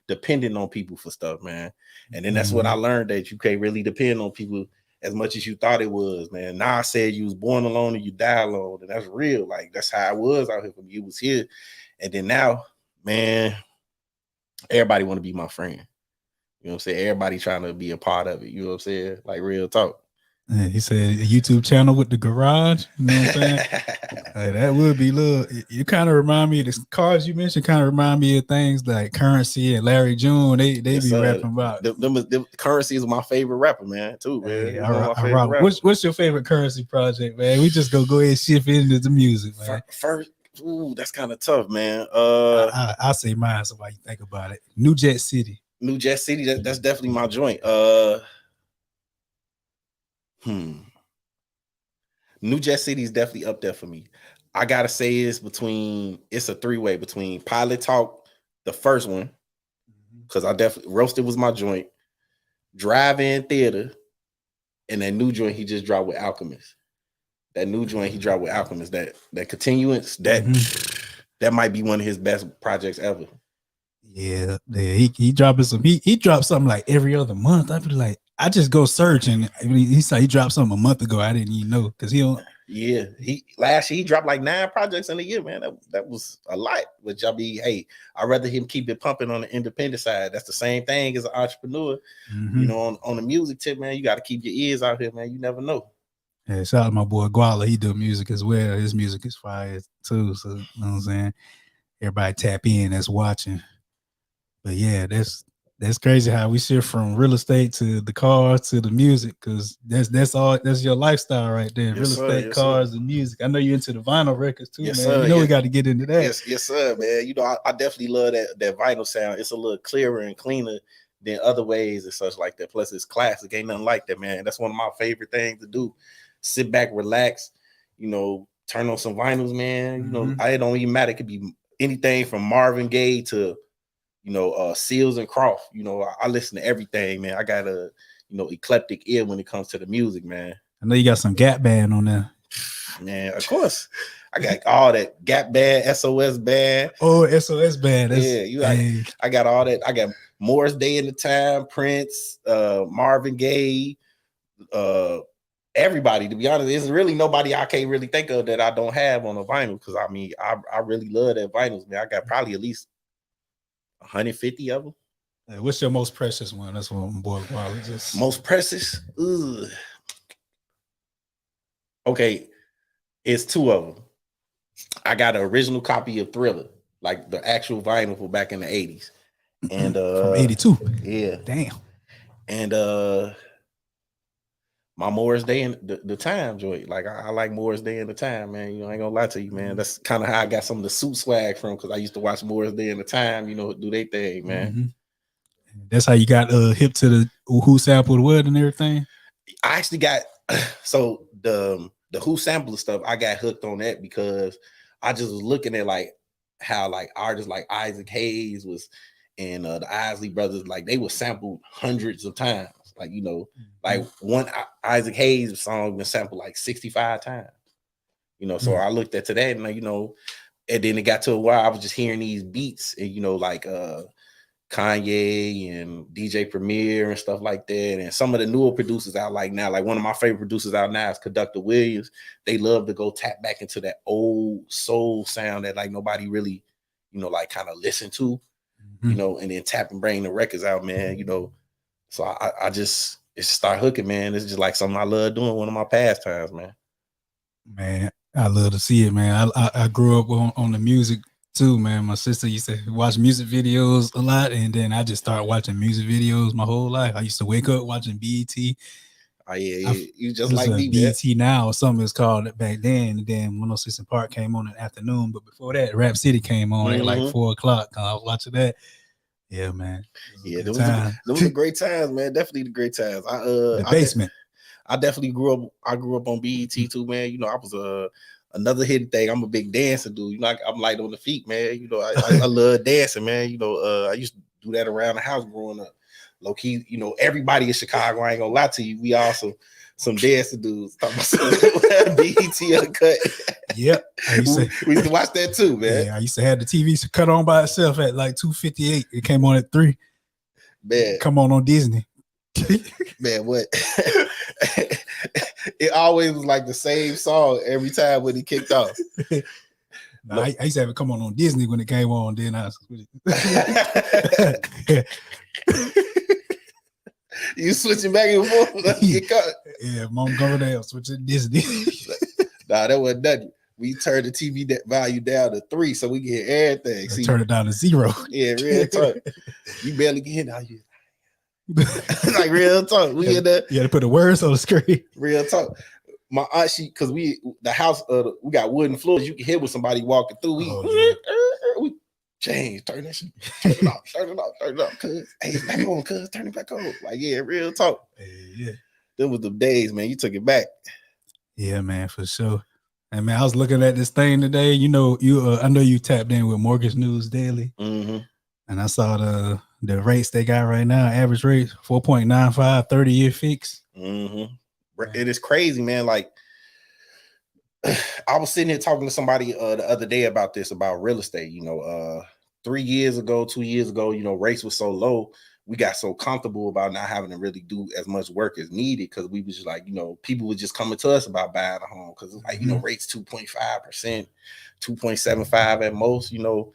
depending on people for stuff, man. And then that's what I learned, that you can't really depend on people as much as you thought it was, man. Now I said you was born alone and you die alone, and that's real. Like that's how I was out here from you was here, and then now, man, everybody want to be my friend. You know what I'm saying? Everybody trying to be a part of it. You know what I'm saying? Like real talk. Yeah, he said a YouTube channel with the garage. You know what I'm saying? That would be little. You kind of remind me of the cars you mentioned. Kind of remind me of things like Currency and Larry June. They be rapping about. The Currency is my favorite rapper, man. Too, man. Hey, my favorite what's your favorite Currency project, man? We just go ahead and shift into the music, man. First, ooh, that's kind of tough, man. I'll say mine. So while you think about it, New Jet City. New Jet City. That's definitely my joint. New Jet City is definitely up there for me. I gotta say it's a 3-way between Pilot Talk, the first one, because I definitely Roasted was my joint, Drive-In Theater, and that new joint he just dropped with Alchemist. That new joint he dropped with Alchemist, that continuance, that might be one of his best projects ever. Yeah, he dropping some. He dropped something like every other month. I feel like I just go search, and he said he dropped something a month ago. I didn't even know because he don't. Yeah, last year he dropped like 9 projects in a year, man. That was a lot. Which I mean, hey, I'd rather him keep it pumping on the independent side. That's the same thing as an entrepreneur. You know, on the music tip, man, you got to keep your ears out here, man. You never know. Yeah, shout out to my boy Guala. He do music as well. His music is fire too. So you know what I'm saying, everybody tap in that's watching. But yeah, that's crazy how we shift from real estate to the cars to the music, because that's your lifestyle right there. Real estate, cars, and music. I know you're into the vinyl records too, man. Sir, you know we got to get into that. Yes, sir, man. You know, I definitely love that vinyl sound. It's a little clearer and cleaner than other ways and such like that. Plus, it's classic. Ain't nothing like that, man. That's one of my favorite things to do. Sit back, relax, you know, turn on some vinyls, man. You know, it don't even matter. It could be anything from Marvin Gaye to, you know, Seals and Croft. You know, I listen to everything, man. I got a, you know, eclectic ear when it comes to the music, man. I know you got some Gap Band on there. Man, of course. I got all that Gap band, SOS band. Oh, SOS band. That's, Yeah, you hey. I got all that. I got Morris Day in the Time, Prince, Marvin Gaye, everybody. To be honest, there's really nobody I can't really think of that I don't have on a vinyl. Because I mean, I really love that vinyls, man. I got probably at least 150 of them. Hey, what's your most precious one? That's one, boy. Wow, just Most precious. Ugh. Okay, it's two of them. I got an original copy of Thriller, like the actual vinyl for back in the 80s. And from 82. Yeah. Damn. And my Morris Day and the Time joint. Like I like Morris Day and the Time, man. You know, I ain't gonna lie to you, man. That's kind of how I got some of the suit swag from, because I used to watch Morris Day and the Time, you know, do their thing, man. Mm-hmm. That's how you got hip to the Who sampled what and everything. I actually got so the Who sample stuff, I got hooked on that because I just was looking at like how like artists like Isaac Hayes was and the Isley Brothers, like they were sampled hundreds of times. Like, you know, like one Isaac Hayes song been sampled like 65 times. You know, so I looked at that and like, you know, and then it got to a while I was just hearing these beats and, you know, like Kanye and DJ Premier and stuff like that. And some of the newer producers out like now, like one of my favorite producers out now is Conductor Williams. They love to go tap back into that old soul sound that like nobody really, you know, like kind of listen to, you know, and then tap and bring the records out, man, you know. So I just, it's start hooking, man. It's just like something I love doing, one of my pastimes, man. Man, I love to see it, man. I grew up on the music too, man. My sister used to watch music videos a lot, and then I just started watching music videos my whole life. I used to wake up watching BET. Oh yeah, you just like me, BET man. Now or something is called back then. And then 106 & Park came on in the afternoon, but before that, Rap City came on at like 4 o'clock. I was watching that. Yeah, man. Yeah, those were great times, man. Definitely the great times. The basement. I definitely grew up. I grew up on BET too, man. You know, I was another hidden thing. I'm a big dancer dude. You know, I'm light on the feet, man. You know, I love dancing, man. You know, I used to do that around the house growing up. Low key, you know, everybody in Chicago, I ain't gonna lie to you, we also some dancer dudes. BET Uncut. Yep. We used to watch that too, man. Yeah, I used to have the TV cut on by itself at like 2:58. It came on at 3. Man, come on Disney. Man, what? It always was like the same song every time when he kicked off. No, I used to have it come on Disney when it came on. Then I you switching back and forth. Yeah, Mom Governor switching Disney. Nah, that wasn't nothing. We turned the TV value down to 3 so we get everything. See, turn it down to 0. Yeah, real talk. You barely get in out here. Like real talk. We in there. You had to put the words on the screen. Real talk. My aunt, because the house, we got wooden floors. You can hear when somebody walking through. We change, turn that shit, turn it off, cuz. Hey, it's back on, cuz, turn it back on. Like, yeah, real talk. Yeah. Them was the days, man. You took it back. Yeah, man, for sure. And man, I was looking at this thing today. You know, I know you tapped in with Mortgage News Daily, and I saw the rates they got right now. Average rate 4.95, 30-year fix. It is crazy, man. Like, I was sitting here talking to somebody the other day about real estate. You know, 3 years ago, 2 years ago, you know, rates were so low. We got so comfortable about not having to really do as much work as needed, because we was just like, you know, people were just coming to us about buying a home because it's like, you know, rates 2.5%, 2.75 at most. You know,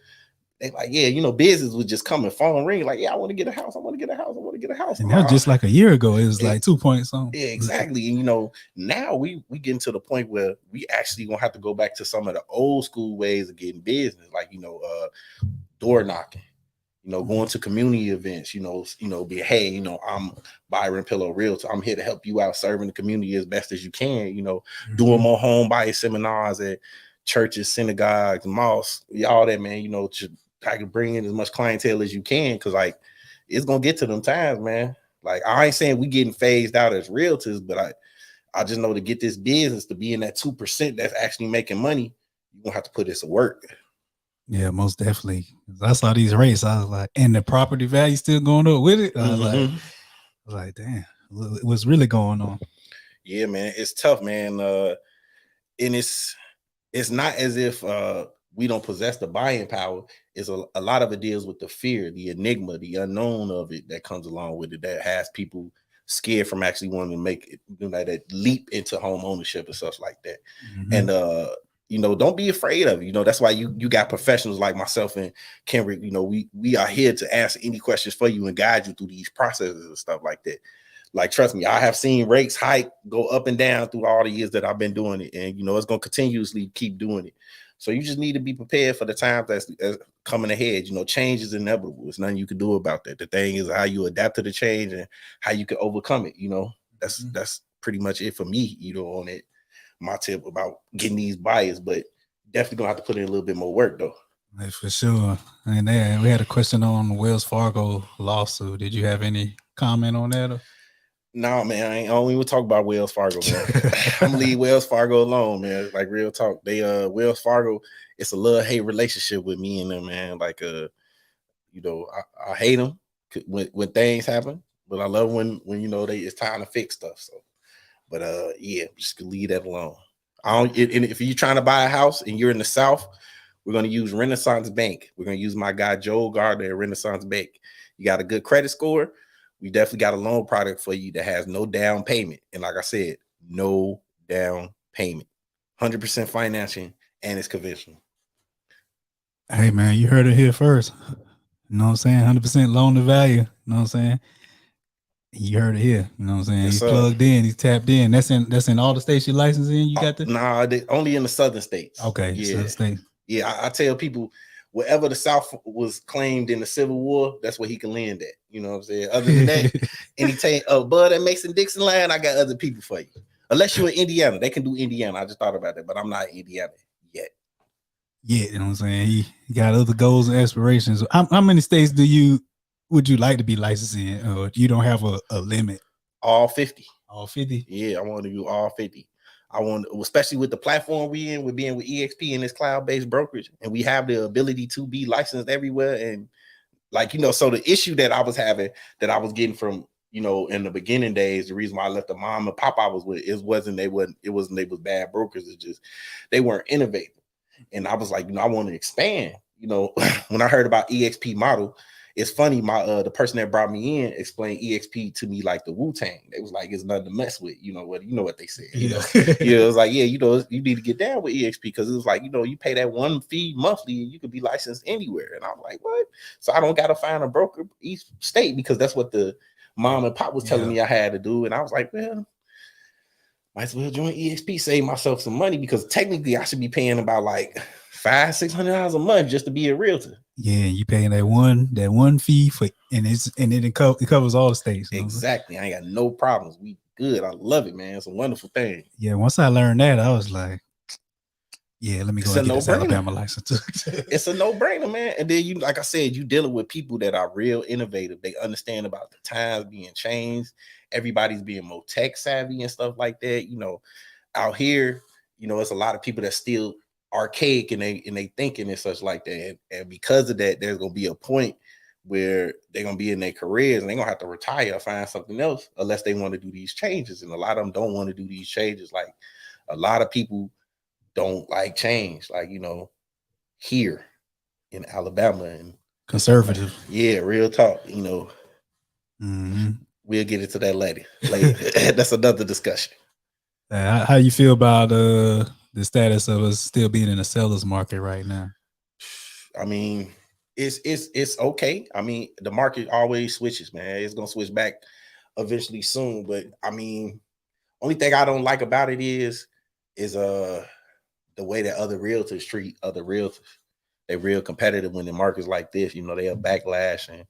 they like, yeah, you know, business was just coming, phone ring, like, yeah, I want to get a house, I want to get a house, I want to get a house. And that was just like a year ago. It was like 2 point something. Yeah, exactly. And you know, now we getting to the point where we actually gonna have to go back to some of the old school ways of getting business, like, you know, door knocking. You know, going to community events, you know, be, hey, you know, I'm Byron Pillow Realtor. I'm here to help you out, serving the community as best as you can, you know, doing more home buyer seminars at churches, synagogues, mosques, all that, man, you know, I can bring in as much clientele as you can, because like it's gonna get to them times, man. Like, I ain't saying we getting phased out as realtors, but I just know to get this business to be in that 2% that's actually making money, you're gonna have to put this to work. Yeah, most definitely. I saw these rates. I was like, and the property value still going up with it. I was like, damn, what's really going on? Yeah, man, it's tough, man. And it's it's not as if we don't possess the buying power. It's a lot of it deals with the fear, the enigma, the unknown of it that comes along with it, that has people scared from actually wanting to make it, that leap into home ownership and stuff like that. And don't be afraid of it. That's why you got professionals like myself and Kenrick. We are here to answer any questions for you and guide you through these processes and stuff like that. Like, trust me, I have seen rates hike, go up and down through all the years that I've been doing it. And, it's going to continuously keep doing it. So you just need to be prepared for the times that's coming ahead. Change is inevitable. There's nothing you can do about that. The thing is how you adapt to the change and how you can overcome it. That's pretty much it for me, on it. My tip about getting these buyers, but definitely gonna have to put in a little bit more work though. For sure. And then we had a question on the Wells Fargo lawsuit. Did you have any comment on that? No, man, I don't even talk about Wells Fargo, man. I'm gonna leave Wells Fargo alone, man. Like, real talk. They Wells Fargo, it's a love-hate relationship with me and them, man. Like, I hate them when things happen, but I love when it's time to fix stuff. So, but yeah, just gonna leave that alone. And if you're trying to buy a house and you're in the South, we're gonna use Renaissance Bank. We're gonna use my guy Joel Gardner at Renaissance Bank. You got a good credit score, we definitely got a loan product for you that has no down payment. And like I said, no down payment, 100% financing, and it's conventional. Hey, man, you heard it here first. You know what I'm saying? 100% loan to value. You know what I'm saying? You heard it here. You know what I'm saying? Yes, he's plugged in. He's tapped in. That's in all the states you're licensed in? You got that? Nah, only in the southern states. Okay, yeah. Southern states. Yeah, I tell people, wherever the South was claimed in the Civil War, that's where he can land at. You know what I'm saying? Other than that, anytime Bud at Mason-Dixon land, I got other people for you. Unless you're in Indiana, they can do Indiana. I just thought about that, but I'm not in Indiana yet. Yeah, you know what I'm saying? He got other goals and aspirations. How many states would you like to be licensed in? Or you don't have a limit? All 50. All 50? Yeah, I want to do all 50. I want, especially with the platform we're being with EXP and this cloud-based brokerage, and we have the ability to be licensed everywhere. And so the issue that I was having, that I was getting from, in the beginning days, the reason why I left the mom and pop I was with, it wasn't they was bad brokers. It's just they weren't innovative. And I was like, I want to expand. When I heard about EXP model, it's funny, the person that brought me in explained EXP to me like the Wu-Tang. They was like, it's nothing to mess with. You know what they said. It was like, yeah, you need to get down with EXP, because it was like, you pay that one fee monthly and you could be licensed anywhere. And I'm like, what? So I don't got to find a broker each state, because that's what the mom and pop was telling me I had to do. And I was like, well, might as well join EXP, save myself some money, because technically I should be paying about like $500-$600 a month just to be a realtor. Yeah, you paying that one fee for, and it covers all the states. Exactly. I ain't got no problems. We good. I love it, man. It's a wonderful thing. Yeah, once I learned that, I was like, yeah, let me go and get this Alabama license. It's a no-brainer, man. And then like I said, you dealing with people that are real innovative. They understand about the times being changed. Everybody's being more tech savvy and stuff like that. Out here, it's a lot of people that still archaic and they thinking and such like that. And because of that, there's gonna be a point where they're gonna be in their careers and they're gonna have to retire or find something else, unless they want to do these changes. And a lot of them don't want to do these changes. Like, a lot of people don't like change, like, here in Alabama, and conservative. Yeah, real talk. We'll get into that later. That's another discussion. How you feel about the status of us still being in a seller's market right now? I mean, it's okay. I mean, the market always switches, man. It's gonna switch back eventually soon. But I mean, only thing I don't like about it is the way that other realtors treat other realtors. They're real competitive when the market's like this. They have backlash and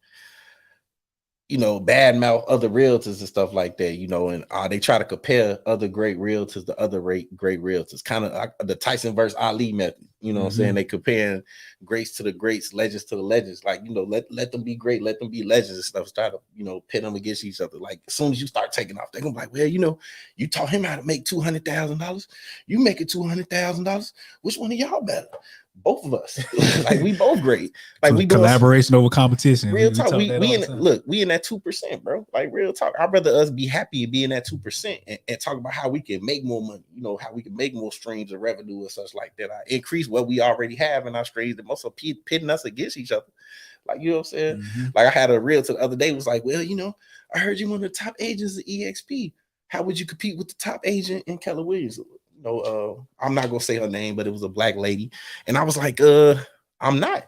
bad mouth other realtors and stuff like that, and they try to compare other great realtors to other great realtors, kind of like the Tyson versus Ali method. What I'm saying? They comparing greats to the greats, legends to the legends. Like, let them be great, let them be legends and stuff. Start to, pit them against each other. Like, as soon as you start taking off, they're gonna be like, well, you taught him how to make $200,000. You make it $200,000. Which one of y'all better? both of us. Like we both great. Like so we doing collaboration over competition. real talk. talk We that we all in the time. look, we in that 2%, bro. Like real talk. I'd rather us be happy and be in that 2% and talk about how we can make more money, you know, how we can make more streams of revenue and such like that. I increase what we already have in our streams that most of pitting us against each other. Like, you know what I'm saying? Mm-hmm. Like I had a realtor the other day was like, well, you know, I heard you one of the top agents at EXP. How would you compete with the top agent in Keller Williams? You know, I'm not gonna say her name, but it was a black lady. And I was like, I'm not.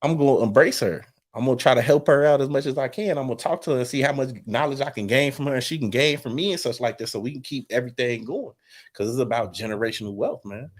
I'm gonna embrace her. I'm gonna try to help her out as much as I can. I'm gonna talk to her and see how much knowledge I can gain from her and she can gain from me and such like this, so we can keep everything going. Because it's about generational wealth, man.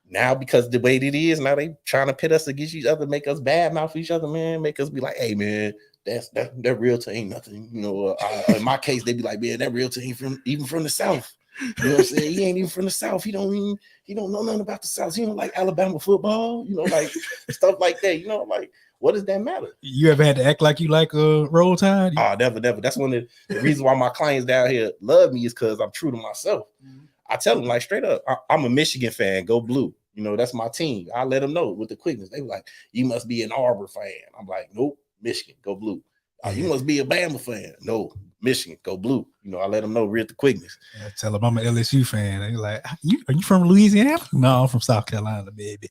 Now, because the way it is, now they trying to pit us against each other, make us bad mouth each other, man. Make us be like, hey, man, that realtor ain't nothing. You know, in my case, they be like, man, that realtor ain't even from the South. You know what I'm saying? He ain't even from the South. He don't know nothing about the South. He don't like Alabama football. You know, like stuff like that. You know, like what does that matter? You ever had to act like you like a Roll Tide? Oh, never. That's one of the reasons why my clients down here love me is because I'm true to myself. Mm-hmm. I tell them like straight up, I'm a Michigan fan. Go blue. You know, that's my team. I let them know with the quickness. They were like, you must be an Auburn fan. I'm like, nope, Michigan, go blue. You must be a Bama fan. No, Michigan, go blue. You know, I let them know real the quickness. I tell them I'm an LSU fan. They're like, are you from Louisiana? No, I'm from South Carolina, baby.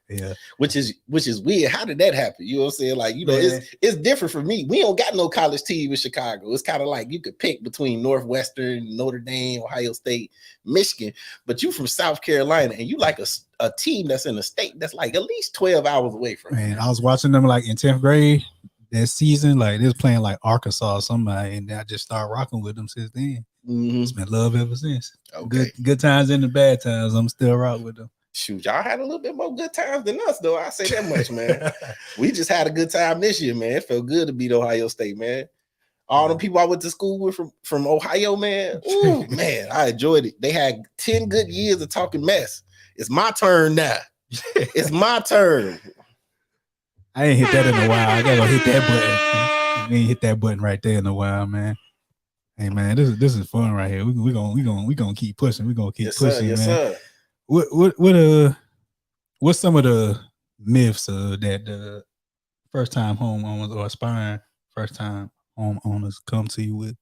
Yeah, which is weird. How did that happen? You know what I'm saying? Like, you know, it's different for me. We don't got no college team in Chicago. It's kind of like you could pick between Northwestern, Notre Dame, Ohio State, Michigan, but you from South Carolina and you like a team that's in a state that's like at least 12 hours away from. Man, I was watching them like in 10th grade that season. Like they was playing like Arkansas or somebody, and I just started rocking with them since then. Mm-hmm. It's been love ever since. Okay. Good times and the bad times. I'm still rock with them. Shoot, y'all had a little bit more good times than us, though. I say that much, man. We just had a good time this year, man. It felt good to beat Ohio State, man. All the people I went to school with from Ohio, man. Ooh, man, I enjoyed it. They had 10 good years of talking mess. It's my turn now. It's my turn. I ain't hit that in a while. I gotta go hit that button. We ain't hit that button right there in a while, man. Hey, man, this is fun right here. We gonna keep pushing. We gonna keep pushing, yes, man. Sir. What's some of the myths that the first time homeowners or aspiring first time homeowners come to you with?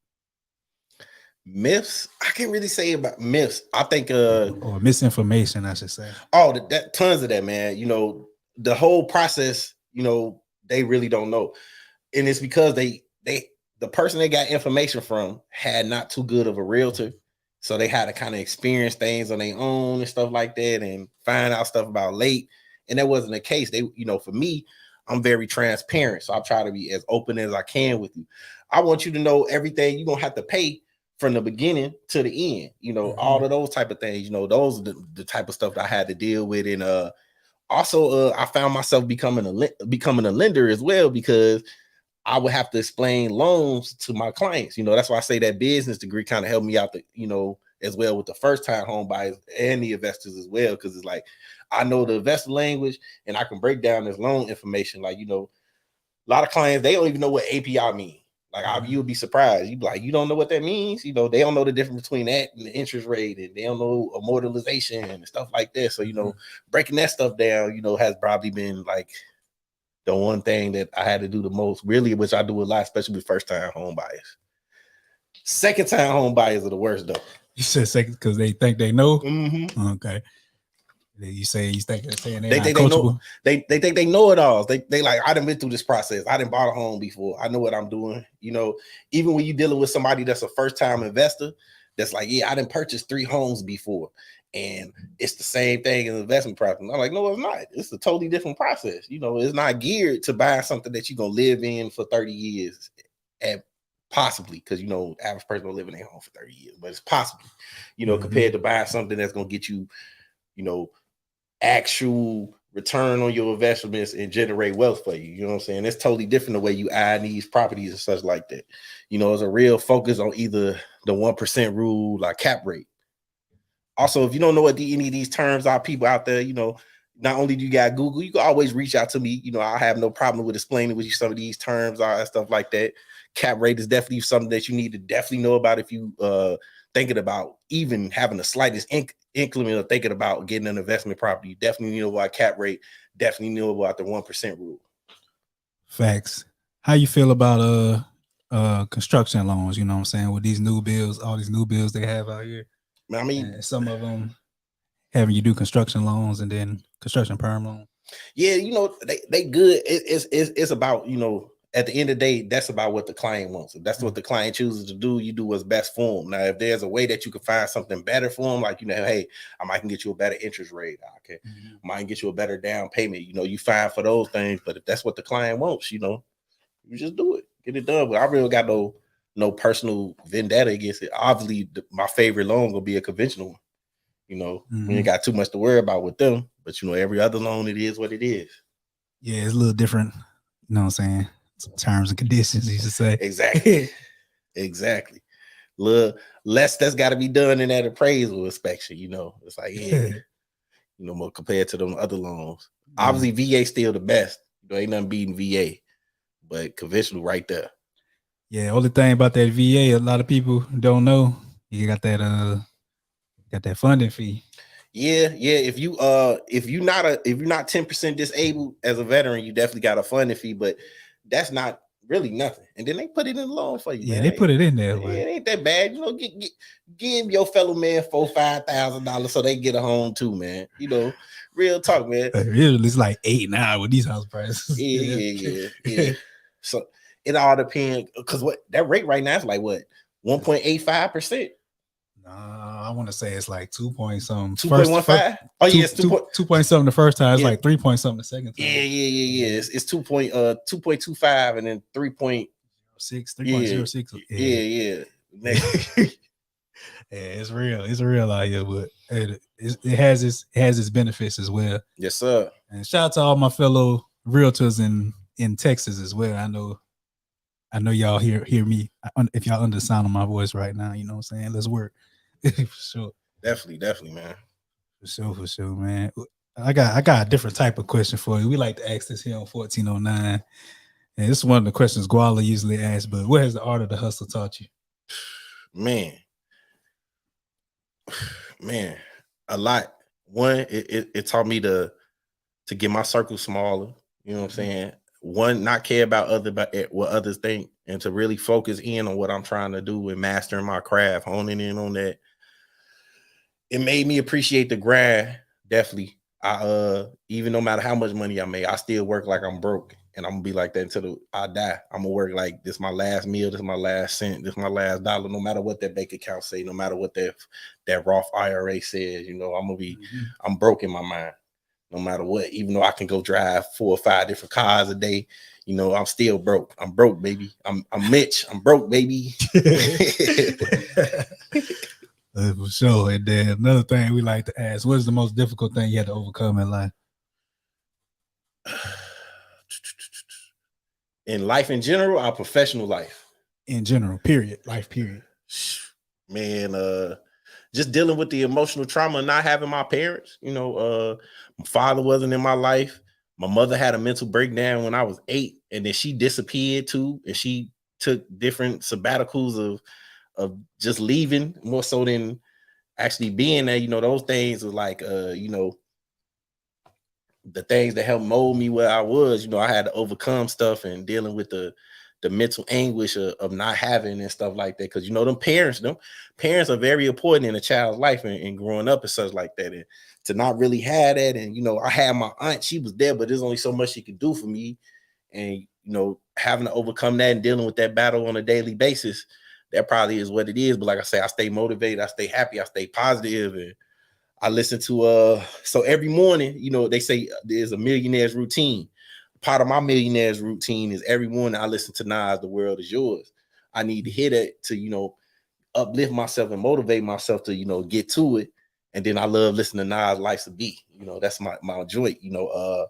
Myths? I can't really say about myths. I think or misinformation, I should say. Oh, that tons of that, man. You know, the whole process, you know, they really don't know. And it's because the person they got information from had not too good of a realtor. So they had to kind of experience things on their own and stuff like that and find out stuff about late. And that wasn't the case. They, you know, for me, I'm very transparent. So I try to be as open as I can with you. I want you to know everything you're going to have to pay from the beginning to the end, you know, all of those type of things, you know, those are the type of stuff that I had to deal with. And also I found myself becoming a lender as well, because I would have to explain loans to my clients. You know, that's why I say that business degree kind of helped me out, you know, as well with the first time home buyers and the investors as well. Cause it's like, I know the investor language and I can break down this loan information. Like, you know, a lot of clients, they don't even know what API means. Like, you would be surprised. You'd be like, you don't know what that means? You know, they don't know the difference between that and the interest rate, and they don't know amortization and stuff like that. So, you know, breaking that stuff down, you know, has probably been like the one thing that I had to do the most, really, which I do a lot, especially with first-time home buyers. Second-time home buyers are the worst, though. You said second because they think they know? Mm-hmm. Okay. You think they're saying they think they know. They think they know it all. They like, I done been through this process. I done bought a home before. I know what I'm doing. You know, even when you're dealing with somebody that's a first-time investor, that's like, yeah, I done purchased 3 homes before, and it's the same thing in investment property. I'm like, no, it's not. It's a totally different process. You know, it's not geared to buy something that you're gonna live in for 30 years, and possibly, because, you know, average person will live in their home for 30 years, but it's possible, you know, compared to buying something that's gonna get you, you know, actual return on your investments and generate wealth for you. You know what I'm saying? It's totally different the way you eye these properties and such like that. You know, it's a real focus on either the 1% rule or cap rate. Also, if you don't know what any of these terms are, people out there, you know, not only do you got Google, you can always reach out to me. You know, I have no problem with explaining what some of these terms are and stuff like that. Cap rate is definitely something that you need to definitely know about if you thinking about even having the slightest inclement of thinking about getting an investment property, you definitely know about cap rate, definitely know about the 1% rule. Facts. How you feel about construction loans? You know what I'm saying, with these new bills, all these new bills they have out here. I mean, and some of them having you do construction loans and then construction perm loan. Yeah, you know, they good. It's about, you know, at the end of the day, that's about what the client wants. If that's what the client chooses to do, you do what's best for them. Now, if there's a way that you can find something better for them, like, you know, hey, I might can get you a better interest rate. Okay, I might get you a better down payment. You know, you find for those things. But if that's what the client wants, you know, you just do it, get it done. But I really got no personal vendetta against it. Obviously, my favorite loan will be a conventional one. You know, we ain't got too much to worry about with them, but you know, every other loan, it is what it is. Yeah, it's a little different. You know what I'm saying? Some terms and conditions, you should say. Exactly. Exactly. Look, less that's got to be done in that appraisal inspection. You know, it's like, yeah, you know, more compared to them other loans. Obviously, VA still the best. You know, ain't nothing beating VA, but conventional right there. Yeah, only thing about that VA, a lot of people don't know, you got that funding fee. Yeah. If you're not 10% disabled as a veteran, you definitely got a funding fee, but that's not really nothing. And then they put it in the loan for you. Yeah, man. they put it in there. Yeah, it ain't that bad. You know, give your fellow man $4,000-$5,000 so they get a home too, man. You know, real talk, man. It's like 8 now with these house prices. Yeah. So it all depends, because what that rate right now is like what 1.85%. I want to say it's like 2 point something. 2.15. Oh yeah, it's 2 point something the first time. It's like 3 point something the second time. Yeah. It's 2.25 and then 3.6. 3.06. Yeah. Yeah, it's real. It's real out here, but it has its benefits as well. Yes, sir. And shout out to all my fellow realtors in Texas as well. I know y'all hear me. If y'all under the sound of my voice right now, you know what I'm saying? Let's work. For sure. Definitely, man. For sure, man. I got a different type of question for you. We like to ask this here on 1409. And this is one of the questions Guala usually asks, but what has the art of the hustle taught you? Man, a lot. One, it taught me to get my circle smaller. You know what I'm saying? One, not care about what others think, and to really focus in on what I'm trying to do and mastering my craft, honing in on that. It made me appreciate the grind. Definitely. Even no matter how much money I make, I still work like I'm broke, and I'm gonna be like that until I die. I'm gonna work like this my last meal, this is my last cent, this is my last dollar, no matter what that bank account say, no matter what that Roth IRA says. You know, I'm broke in my mind, no matter what. Even though I can go drive 4 or 5 different cars a day, you know, I'm still broke. I'm broke, baby. I'm Mitch. I'm broke, baby. For sure. And then another thing we like to ask, what is the most difficult thing you had to overcome in life? In life in general, our professional life? In general, period. Life, period. Man, just dealing with the emotional trauma of not having my parents. You know, my father wasn't in my life. My mother had a mental breakdown when I was 8, and then she disappeared too. And she took different sabbaticals of just leaving, more so than actually being there. You know, those things was like, you know, the things that helped mold me where I was. You know, I had to overcome stuff and dealing with the mental anguish of not having and stuff like that. Because, you know, them parents are very important in a child's life and growing up and such like that. And to not really have that, and, you know, I had my aunt, she was there, but there's only so much she could do for me. And, you know, having to overcome that and dealing with that battle on a daily basis, that probably is what it is. But like I say, I stay motivated, I stay happy, I stay positive, and I listen to so every morning, you know, they say there's a millionaire's routine. Part of my millionaire's routine is every morning I listen to Nas, The World Is Yours. I need to hear that to, you know, uplift myself and motivate myself to, you know, get to it. And then I love listening to Nas, Life's a Beat. You know, that's my joint. You know,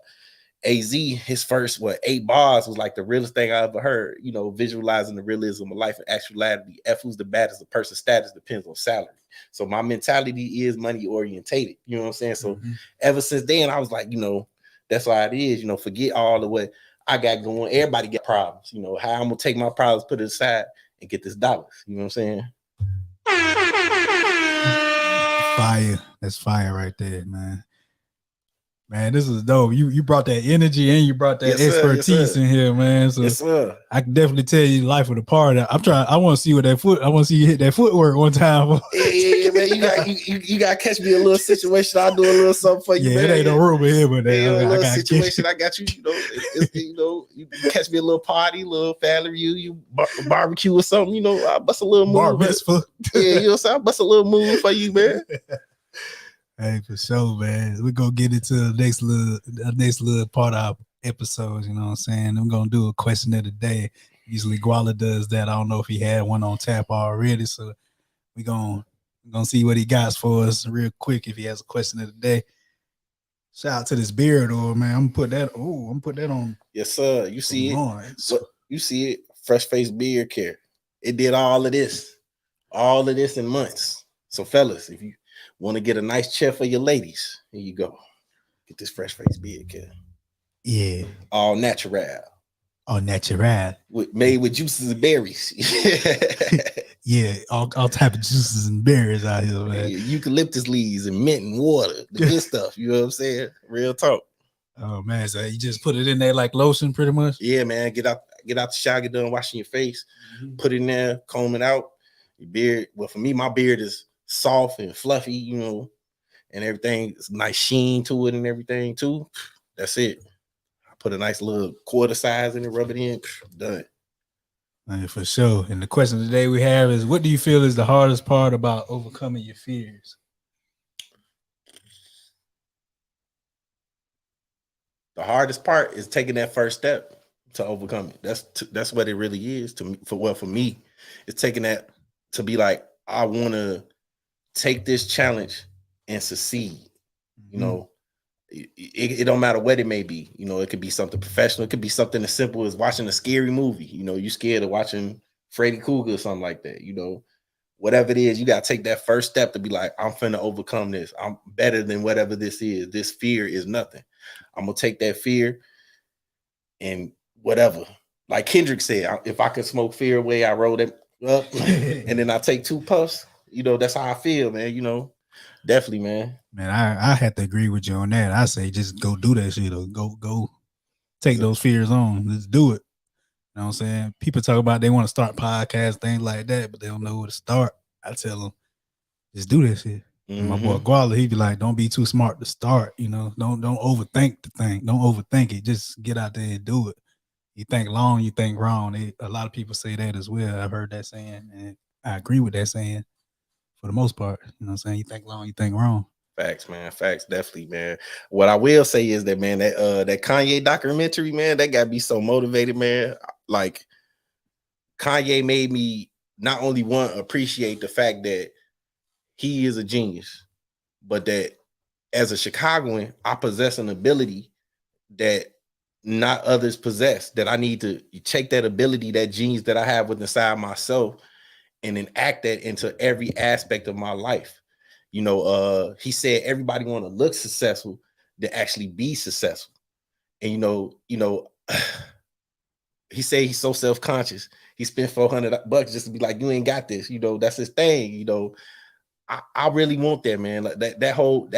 AZ, his first 8 bars was like the realest thing I ever heard. You know, visualizing the realism of life and actuality. F who's the baddest, the person's status depends on salary. So my mentality is money orientated. You know what I'm saying? So ever since then, I was like, you know, that's why it is. You know, forget all the what I got going. Everybody got problems. You know, how I'm gonna take my problems, put it aside, and get this dollars. You know what I'm saying? fire. That's fire right there, man. Man, this is dope. You brought that energy and you brought that expertise in here, man. So yes, sir. I can definitely tell you the life of the party. I want to see what that foot. I want to see you hit that footwork one time. Yeah, man. You got to catch me a little situation. I'll do a little something for you, man. It ain't no room in here, but a little situation. I got you. You catch me a little party, little family reunion, barbecue or something. I bust a little move. I bust a little move for you, man. Hey, for sure, man. We're gonna get into the next little part of our episodes, you know what I'm saying? I'm gonna do a question of the day. Usually Guala does that. I don't know if he had one on tap already, so we're gonna see what he got for us real quick if he has a question of the day. Shout out to this beard, man. I'm gonna put that on. Yes, sir. You see it. You see it. Fresh face beard care. It did all of this in months. So, fellas, if you want to get a nice chair for your ladies, here you go. Get this fresh face beard care. Yeah. All natural. Made with juices and berries. Yeah, all type of juices and berries out here, man. Yeah, eucalyptus leaves and mint and water, the good stuff. You know what I'm saying? Real talk. Oh man, so you just put it in there like lotion, pretty much. Yeah, man. Get out the shower, get done washing your face, put it in there, comb it out. Your beard. Well, for me, my beard is soft and fluffy, and everything. It's nice sheen to it and everything too. That's it. I put a nice little quarter size in it, rub it in, done. For sure. And the question today we have is, what do you feel is the hardest part about overcoming your fears? The hardest part is taking that first step to overcome it. That's what it really is to me. For me, it's taking that to be like, I want to take this challenge and succeed. It don't matter what it may be. It could be something professional. It could be something as simple as watching a scary movie. You scared of watching Freddy Krueger or something like that. Whatever it is, you got to take that first step to be like, I'm finna overcome this. I'm better than whatever this is. This fear is nothing. I'm going to take that fear and whatever. Like Kendrick said, if I could smoke fear away, I roll it up and then I take 2 puffs. That's how I feel, man. Definitely, man. Man, I have to agree with you on that. I say just go do that shit or go take those fears on. Let's do it. You know what I'm saying? People talk about they want to start podcasts, things like that, but they don't know where to start. I tell them, just do that shit. Mm-hmm. My boy Guala, he be like, don't be too smart to start. Don't overthink the thing. Don't overthink it. Just get out there and do it. You think long, you think wrong. A lot of people say that as well. I've heard that saying, and I agree with that saying for the most part. You know what I'm saying? You think long, you think wrong. Facts, man. Facts, definitely, man. What I will say is that, man, that Kanye documentary, man, that got me so motivated, man. Like, Kanye made me not only appreciate the fact that he is a genius, but that as a Chicagoan, I possess an ability that not others possess, that I need to take that ability, that genius that I have within inside myself, and enact that into every aspect of my life. He said everybody want to look successful to actually be successful. And he said he's so self-conscious. He spent $400 just to be like, you ain't got this. That's his thing. I really want that, man. Like that whole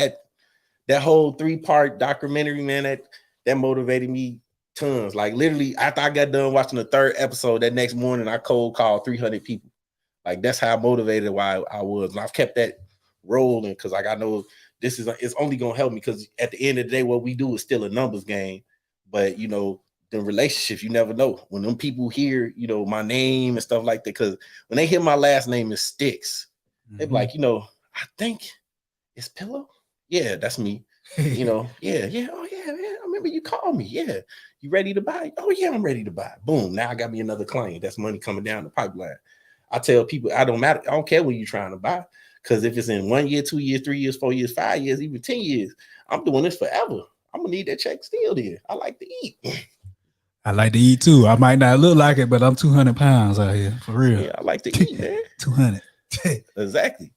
3-part documentary, man, that motivated me tons. Like literally after I got done watching the 3rd episode, that next morning I cold called 300 people. Like that's how motivated I was. And I've kept that rolling because like I know it's only gonna help me, because at the end of the day, what we do is still a numbers game. But the relationships, you never know. When them people hear, my name and stuff like that, because when they hear my last name is Sticks, they be like, I think it's Pillow. Yeah, that's me. Yeah. Oh yeah, I remember you called me. Yeah, you ready to buy? Oh yeah, I'm ready to buy. Boom. Now I got me another client. That's money coming down the pipeline. I tell people, I don't care what you're trying to buy. Because if it's in 1 year, 2 years, 3 years, 4 years, 5 years, even 10 years, I'm doing this forever. I'm gonna need that check still there. I like to eat. I like to eat too. I might not look like it, but I'm 200 pounds out here, for real. Yeah, I like to eat, man. 200. Exactly.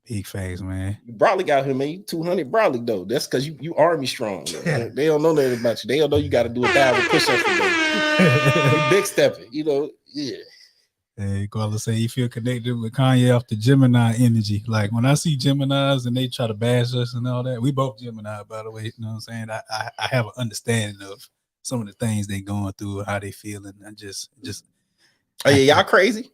Big face, man. You brolic out here, man. You 200 brolic though. That's because you army strong. They don't know that about you. They don't know you got to do 1,000 push-ups a day. Big stepping, yeah. Hey, Carla say you feel connected with Kanye off the Gemini energy. Like when I see Geminis and they try to bash us and all that, we both Gemini, by the way. You know what I'm saying? I have an understanding of some of the things they going through, how they feeling. I just Oh yeah, y'all crazy.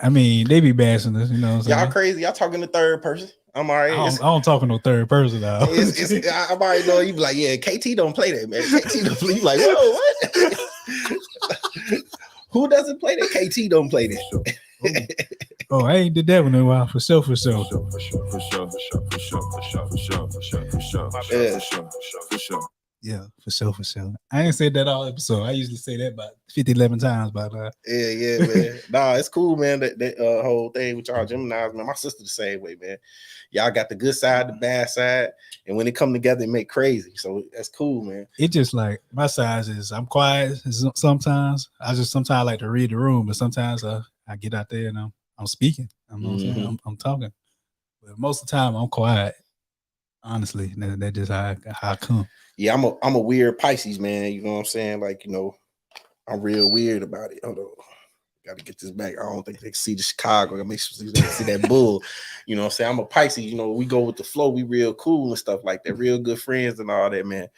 I mean, they be bashing us, you know what I'm saying? Y'all crazy. Y'all talking the third person. I'm all right. I don't talk in no third person now. I'm already know you be like, yeah, KT don't play that, man. KT don't play. You like, whoa, what? Who doesn't play that? KT don't play that. Oh, I ain't did that one in a while. For sure. Yeah, for sure. I ain't said that all episode. I usually say that about 50, 11 times by now. Yeah, man. Nah, it's cool, man. That whole thing with y'all Geminis, man. My sister the same way, man. Y'all got the good side, the bad side, and when it come together, it make crazy. So that's cool, man. It just like my size is I'm quiet sometimes. I just sometimes like to read the room, but sometimes I get out there and I'm speaking. I'm talking. But most of the time I'm quiet. Honestly, that's just how I come. Yeah, I'm a weird Pisces, man. You know what I'm saying? Like, you know, I'm real weird about it. Hold on. Got to get this back. I don't think they can see the Chicago. I make sure they see that bull. You know what I'm saying? I'm a Pisces. You know, we go with the flow. We real cool and stuff like that. Real good friends and all that, man.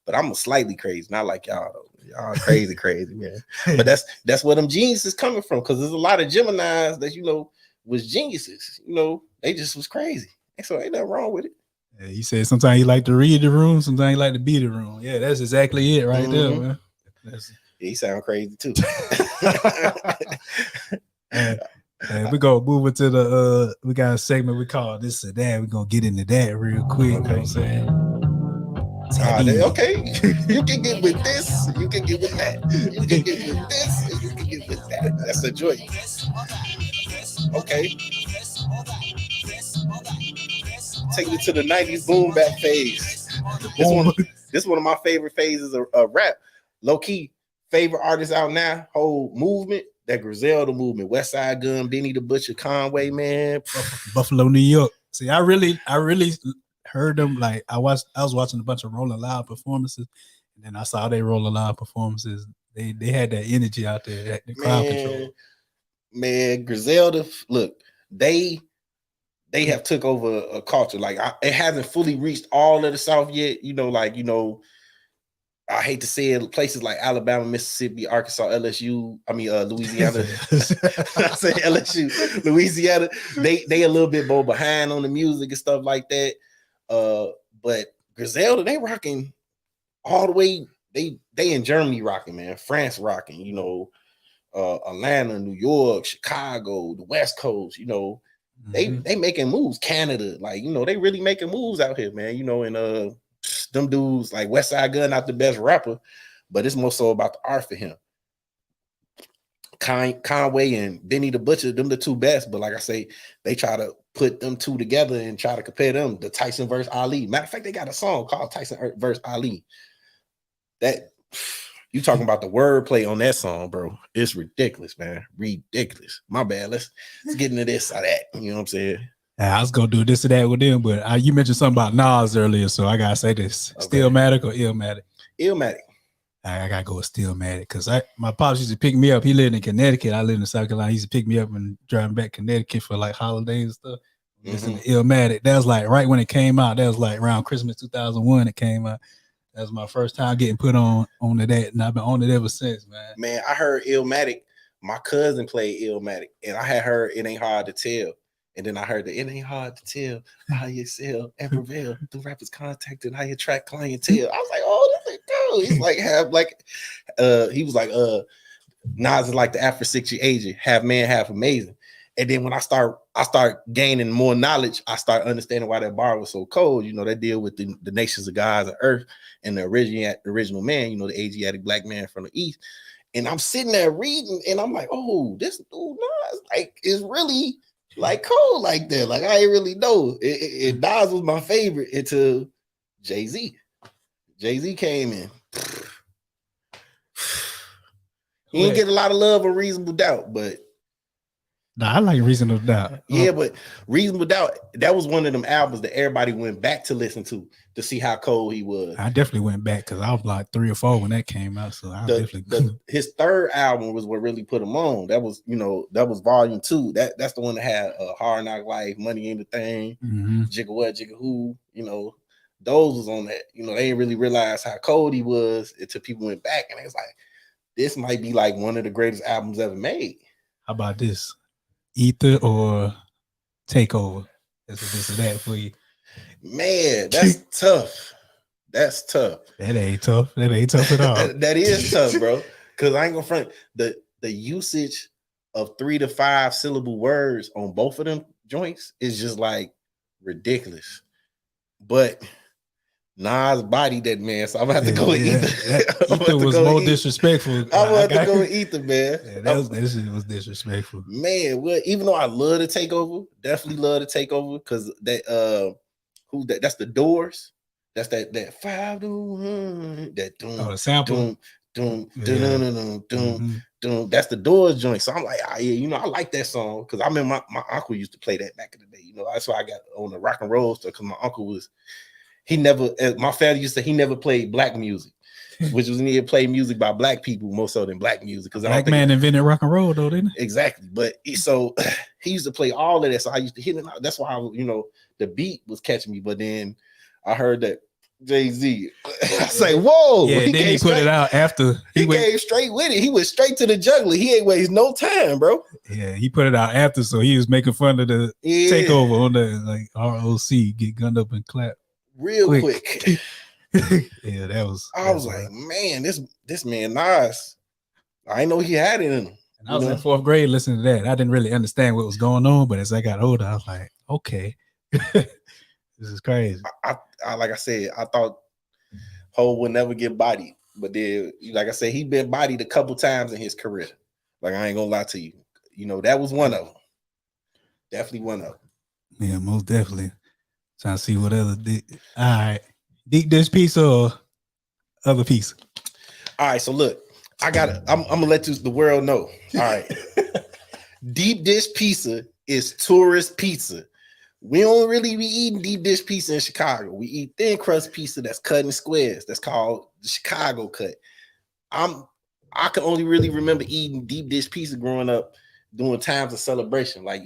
But I'm a slightly crazy. Not like y'all, though. Y'all crazy, man. But that's where them geniuses coming from. Because there's a lot of Geminis that, you know, was geniuses. You know, they just was crazy. And so ain't nothing wrong with it. Yeah, he said sometimes you like to read the room, sometimes you like to be the room. Yeah, that's exactly it right there, man. Yeah, he sound crazy too. And we go move into the we got a segment we call this or that. We're gonna get into that real quick. You know what I'm saying? Okay, you can get with this, you can get with that, you can get with this, you can get with that. That's a joy. Okay. Taking it to the 90s boom bap phase. This one of my favorite phases of rap. Low key, favorite artists out now, whole movement, that Griselda movement, West Side Gun, Benny the Butcher, Conway, man. Buffalo, New York. See, I really heard them. Like I was watching a bunch of Rolling Loud performances, and then I saw they Rolling Loud performances. They had that energy out there, the crowd control. Man, Griselda, look, they have took over a culture. Like it hasn't fully reached all of the South yet. You know, like, you know, I hate to say it, places like Alabama, Mississippi, Arkansas, LSU. I mean, Louisiana. I say LSU, Louisiana. They a little bit more behind on the music and stuff like that. But Griselda, they rocking all the way. They in Germany rocking, man. France rocking. You know, Atlanta, New York, Chicago, the West Coast. You know, they making moves. Canada, like, you know, they really making moves out here, man. You know, and them dudes like West Side Gun, not the best rapper, but it's more so about the art for him. Conway and Benny the Butcher, them the two best. But like I say, they try to put them two together and try to compare them. The Tyson versus Ali. Matter of fact, they got a song called Tyson versus Ali. That you talking about the wordplay on that song, bro? It's ridiculous, man. Ridiculous. My bad. Let's get into this or that. You know what I'm saying? I was gonna do this or that with them, but you mentioned something about Nas earlier, so I gotta say this: okay. Stillmatic or Illmatic? Illmatic. I gotta go with Stillmatic because my pops used to pick me up. He lived in Connecticut. I lived in South Carolina. He used to pick me up and driving back to Connecticut for like holidays and stuff. Listen to Illmatic. That was like right when it came out. That was like around Christmas 2001. It came out. That was my first time getting put on to that, and I've been on it ever since, man. Man, I heard Illmatic. My cousin played Illmatic, and I had heard It Ain't Hard to Tell. And then I heard that it ain't hard to tell how you sell and prevail. The rappers contacted how you attract clientele. I was like, oh, that's it, go. He's like, he was like, Nas is like the after 60 agent, half man, half amazing. And then when I start gaining more knowledge, I start understanding why that bar was so cold. You know, they deal with the nations of gods of earth and the original man, you know, the Asiatic black man from the East. And I'm sitting there reading, and I'm like, oh, this dude Nas, like, is really like cool like that. Like, I ain't really know. Nas was my favorite until Jay-Z. Jay-Z came in. He didn't get a lot of love or Reasonable Doubt, but Nah, I like Reasonable Doubt. Yeah, but Reasonable Doubt, that was one of them albums that everybody went back to listen to see how cold he was. I definitely went back because I was like 3 or 4 when that came out. So I definitely his third album was what really put him on. That was, that was volume 2. That's the one that had Hard Knock Life, Money Ain't a Thing, Jigga What, Jigga Who, those was on that. They didn't really realize how cold he was until people went back and it was like, this might be like one of the greatest albums ever made. How about this? Ether or Takeover? This or that for you. Man, that's tough. That's tough. That ain't tough. That ain't tough at all. That is tough, bro. Because I ain't gonna front the usage of 3 to 5 syllable words on both of them joints is just like ridiculous. But Nas bodied that man, so I'm gonna have to go with Ether. Ether was more disrespectful. I'm gonna have to go with Ether, man. Yeah, that shit was disrespectful. Man, well, even though I love the Takeover, definitely love the Takeover because that that's the Doors. That's that 5 that the sample. That's the Doors joint. So I'm like, I like that song because I remember my uncle used to play that back in the day. That's why I got on the rock and roll stuff because my uncle my family used to say he never played black music, which was needed to play music by black people more so than black music. Because black man invented rock and roll though, didn't he? Exactly. But so he used to play all of that. So I used to hit it out. That's why the beat was catching me. But then I heard that Jay-Z. I say, whoa. Yeah, then he put it out after. He came straight with it. He went straight to the juggler. He ain't waste no time, bro. Yeah, he put it out after, so he was making fun of the Takeover on the like ROC, get gunned up and clap. Real quick. Yeah, that was. I was like, man, this man Nas. I know he had it in him. And I was in 4th grade listening to that. I didn't really understand what was going on, but as I got older, I was like, okay, this is crazy. I like I said, I thought Ho would never get bodied, but then, like I said, he been bodied a couple times in his career. Like I ain't gonna lie to you, that was one of them. Definitely one of them. Yeah, most definitely. Trying to see what other. All right, deep dish pizza or other pizza. All right, so look, I'm gonna let the world know. All right, deep dish pizza is tourist pizza. We don't really be eating deep dish pizza in Chicago. We eat thin crust pizza that's cut in squares. That's called the Chicago cut. I can only really remember eating deep dish pizza growing up during times of celebration. Like,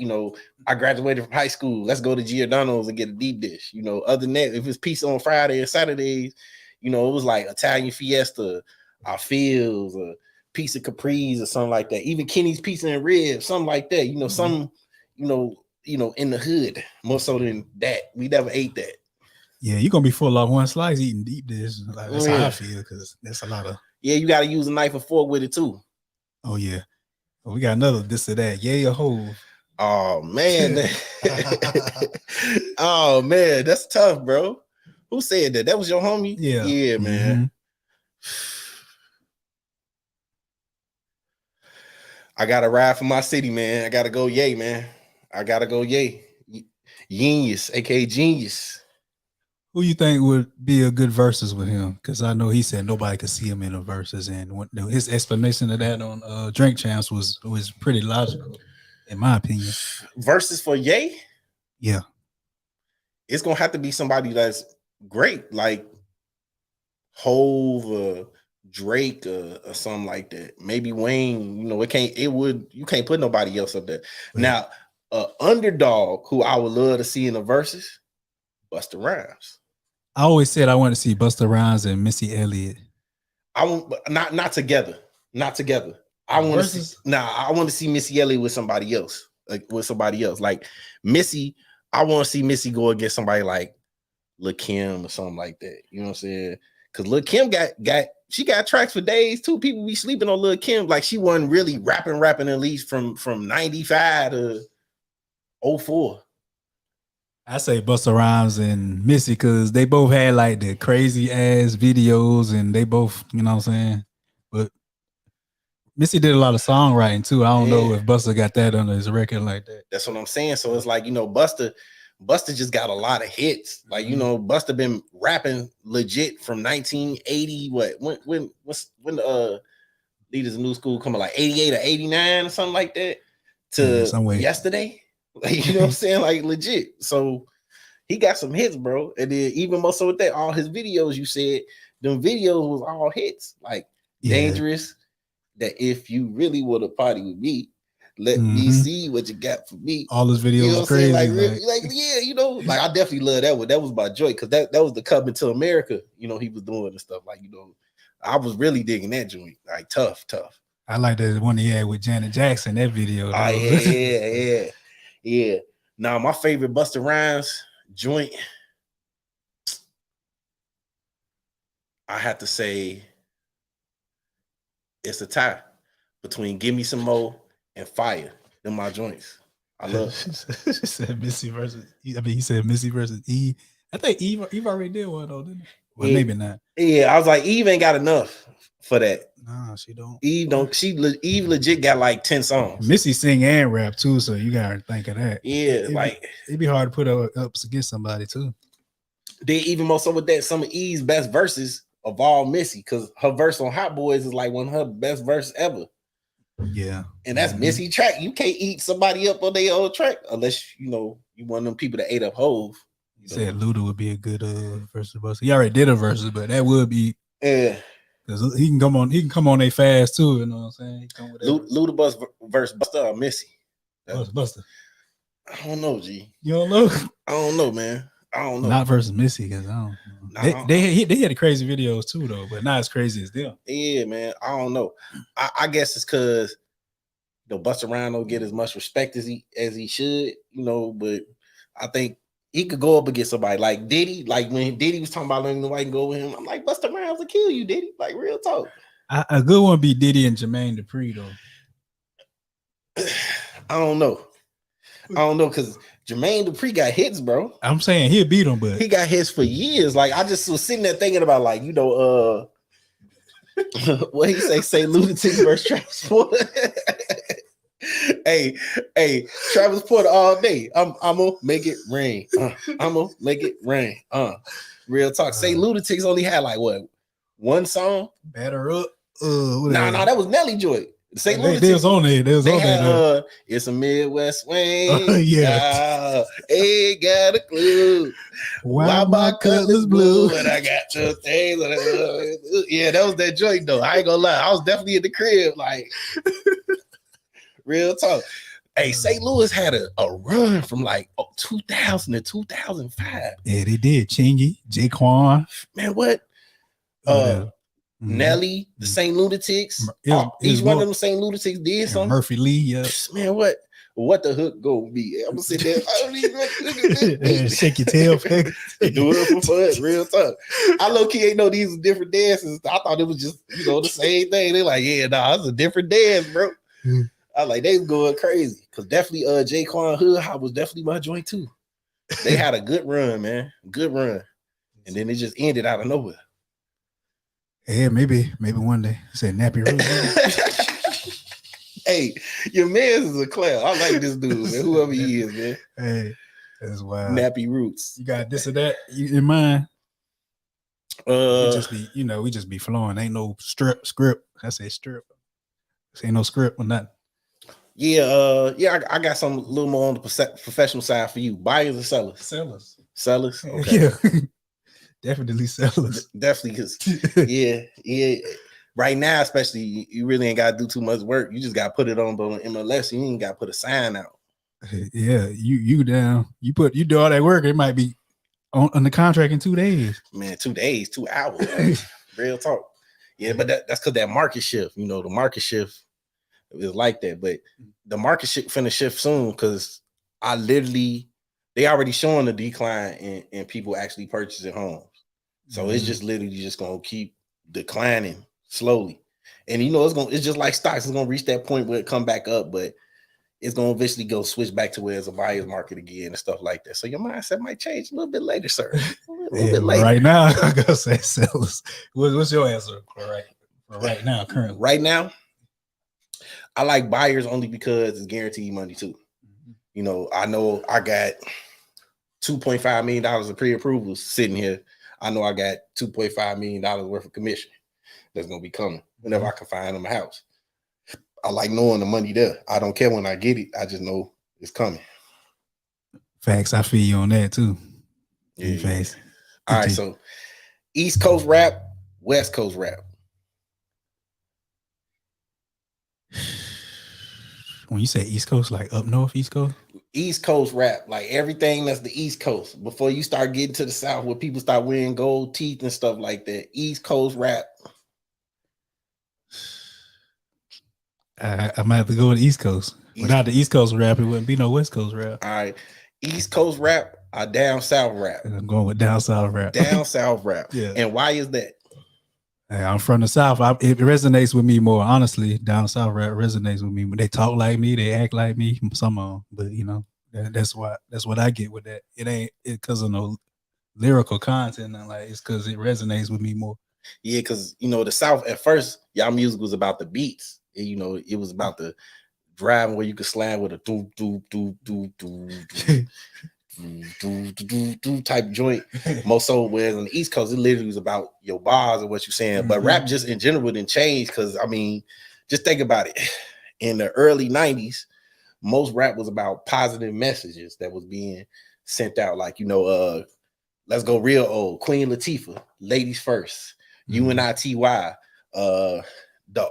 I graduated from high school. Let's go to Giordano's and get a deep dish. Other than that, if it's pizza on Friday and Saturdays, it was like Italian Fiesta, our Fields, or Pizza Capri's or something like that. Even Kenny's Pizza and Ribs, something like that. Some, in the hood, more so than that. We never ate that. Yeah, you're gonna be full of one slice eating deep dish. Like, that's how I feel, because that's a lot of. Yeah, you got to use a knife and fork with it too. Oh yeah, we got another this or that. Yay or Hove. Oh man, oh man, that's tough, bro. Who said that? That was your homie. Yeah, man. I gotta ride for my city, man. I gotta go Yay, man. I gotta go Yay. Genius, aka Genius. Who you think would be a good versus with him? Because I know he said nobody could see him in a versus, and his explanation of that on Drink Champs was pretty logical, in my opinion. Versus for Yay? Yeah. It's gonna have to be somebody that's great, like Hove, Drake, or something like that. Maybe Wayne. You can't put nobody else up there. Right. Now, underdog who I would love to see in a versus, Busta Rhymes. I always said I want to see Busta Rhymes and Missy Elliott. I want not together. Not together. I want to see. I want to see Missy Elliott with somebody else. Like Missy, I want to see Missy go against somebody like Lil' Kim or something like that. You know what I'm saying? Because Lil' Kim got tracks for days too. People be sleeping on Lil' Kim. Like she wasn't really rapping at least from 95 to 04. I say Busta Rhymes and Missy because they both had like the crazy ass videos, and they both, you know what I'm saying? But Missy did a lot of songwriting too. I don't know if Busta got that under his record like that. That's what I'm saying. So it's like, Busta just got a lot of hits. Like, Busta been rapping legit from 1980. When the Leaders of New School come out, like 88 or 89 or something like that, to some way. yesterday. Like, you know what I'm saying? Like legit. So he got some hits, bro. And then even more so with that, all his videos, you said them videos was all hits, like Dangerous. That if you really want to party with me, let me see what you got for me. All his videos, you know what I'm crazy. saying? Like, yeah, you know, like I definitely love that one. That was my joy because that was the Coming to America. You know, he was doing and stuff. Like, you know, I was really digging that joint. Like tough. I like the one he had with Janet Jackson. That video. Yeah. Now my favorite Busta Rhymes joint, I have to say, it's a tie between Give Me Some More and Fire. Them my joints. I love. She said Missy versus. I mean, he said Missy versus Eve. I think Eve already did one though, didn't he? Well, maybe not. Yeah, I was like, Eve ain't got enough for that. Nah, she don't. Eve don't. Eve legit got like 10 songs. Missy sing and rap too, so you gotta think of that. Yeah, it'd be hard to put her up against somebody too. Then even more so with that, some of Eve's best verses of all Missy, because her verse on Hot Boys is like one of her best verses ever. Yeah, and that's Missy track. You can't eat somebody up on their old track unless you know you one of them people that ate up Hove. You said Luda would be a good versus Busta. He already did a versus, but that would be because he can come on. He can come on they fast too. You know what I'm saying? He come with Luda versus Busta or Missy. Busta. I don't know, G. You don't know? I don't know, man. I don't know. Not versus Missy because I don't know. They had crazy videos too though, but not as crazy as them. Yeah, man. I don't know. I guess it's because Busta Rhymes don't get as much respect as he should, you know. But I think he could go up against somebody like Diddy. Like when Diddy was talking about letting nobody go with him, I'm like, Busta Rhymes will kill you, Diddy. Like real talk. A good one be Diddy and Jermaine Dupri though. I don't know because Jermaine Dupri got hits, bro. I'm saying he'll beat him, but he got hits for years. Like I just was sitting there thinking about, like, you know, what he say Lunatic versus Travis Porter. hey, Travis Porter all day. I'm gonna make it rain. I'm gonna make it rain. Real talk. Say Lunatics only had like what, one song? Batter Up. Nah, that was Nelly Joy. Say they was on there. They was on there. It's a Midwest swing. Yeah. Ain't got a clue why my cutlass blue. And I got your things. Yeah, that was that joint though. I ain't gonna lie. I was definitely in the crib, like real talk. Hey, St. Louis had a run from like 2000 to 2005. Yeah, they did. Chingy, Jaquan. Man, what? Nelly, the St. Lunatics. Each one of them St. Lunatics did something. Murphy Lee, yeah. Man, what the hook gonna be? I'm gonna sit there. I don't even shake your tail, do it for fun. Real talk. I low key ain't know these are different dances. I thought it was just, you know, the same thing. They're like, yeah, nah, it's a different dance, bro. I like they was going crazy because definitely Jaquan Hood was definitely my joint too. They had a good run, man, good run, and then it just ended out of nowhere. Yeah, maybe one day. Say Nappy Roots. Hey, your man is a clown. I like this dude, man. Whoever he is, man. Hey, that's wild. Nappy Roots. You got this or that in mind? We just be flowing. Ain't no script. I say strip. Ain't no script or nothing. Yeah, I got some a little more on the professional side for you. Buyers or sellers? Sellers. Okay. Yeah. Definitely sellers. Definitely, because yeah. Right now, especially, you really ain't gotta do too much work. You just gotta put it on MLS. You ain't gotta put a sign out. Yeah, you down. You do all that work. It might be on the contract in 2 days. Man, 2 days, 2 hours. Real talk. Yeah, but that's because that market shift. You know, the market shift is like that. But the market finna shift soon because they already showing the decline in people actually purchasing homes. So it's just literally just gonna keep declining slowly. And you know, it's just like stocks, it's gonna reach that point where it come back up, but it's gonna eventually go switch back to where it's a buyer's market again and stuff like that. So your mindset might change a little bit later, sir. A little bit later. Right now, I gotta say sellers. What's your answer for right now, currently? Right now, I like buyers only because it's guaranteed money too. You know I got $2.5 million of pre-approvals sitting here. I know I got $2.5 million worth of commission that's gonna be coming whenever I can find them a house. I like knowing the money there. I don't care when I get it. I just know it's coming. Facts. I feel you on that too. Yeah. Facts. All right. So East Coast rap, West Coast rap. When you say East Coast, like up north, East Coast? East Coast rap, like everything that's the East Coast. Before you start getting to the South, where people start wearing gold teeth and stuff like that. East Coast rap. I might have to go with the East Coast. Without the East Coast rap, it wouldn't be no West Coast rap. All right. East Coast rap or down South rap? I'm going with down South rap. Down South rap. Yeah. And why is that? I'm from the South. It resonates with me more. Honestly, down South rap resonates with me. When they talk like me, they act like me. Some of them, but you know, that's what I get with that. It ain't because of no lyrical content. Like it's because it resonates with me more. Yeah, because you know the South at first, y'all music was about the beats. And, you know, it was about the driving where you could slam with a do do do do do do type joint. Most so, whereas on the East Coast, it literally was about your bars and what you're saying. But rap just in general didn't change because I mean, just think about it. In the early 90s, most rap was about positive messages that was being sent out. Like, you know, let's go real old. Queen Latifah, ladies first. UNITY,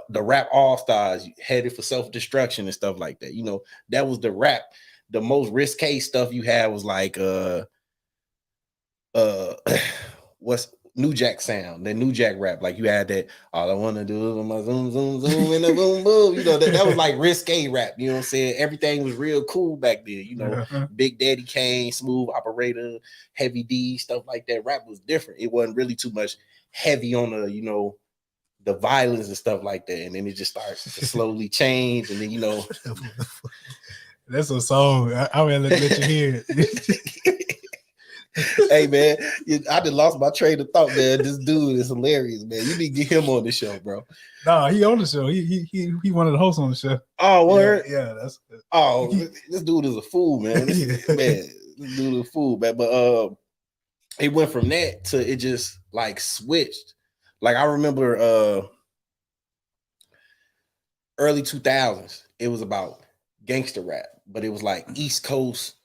the rap all stars headed for self-destruction and stuff like that. You know, that was the rap. The most risque stuff you had was like what's New Jack sound, the New Jack rap. Like you had that all I want to do is my zoom zoom zoom in the boom boom. You know, that was like risque rap. You know what I'm saying? Everything was real cool back then. You know, Big Daddy Kane, Smooth Operator, Heavy D, stuff like that. Rap was different. It wasn't really too much heavy on the, you know, the violence and stuff like that. And then it just starts to slowly change. And then, you know, that's a song. I will let you hear it. Hey man, I just lost my train of thought, man. This dude is hilarious, man. You need to get him on the show, bro. Nah, he on the show. He one of the hosts on the show. Oh, word? Yeah, this dude is a fool, man. This dude is a fool, man. But it went from that to it just like switched. Like I remember early 2000s, it was about gangster rap, but it was like East Coast,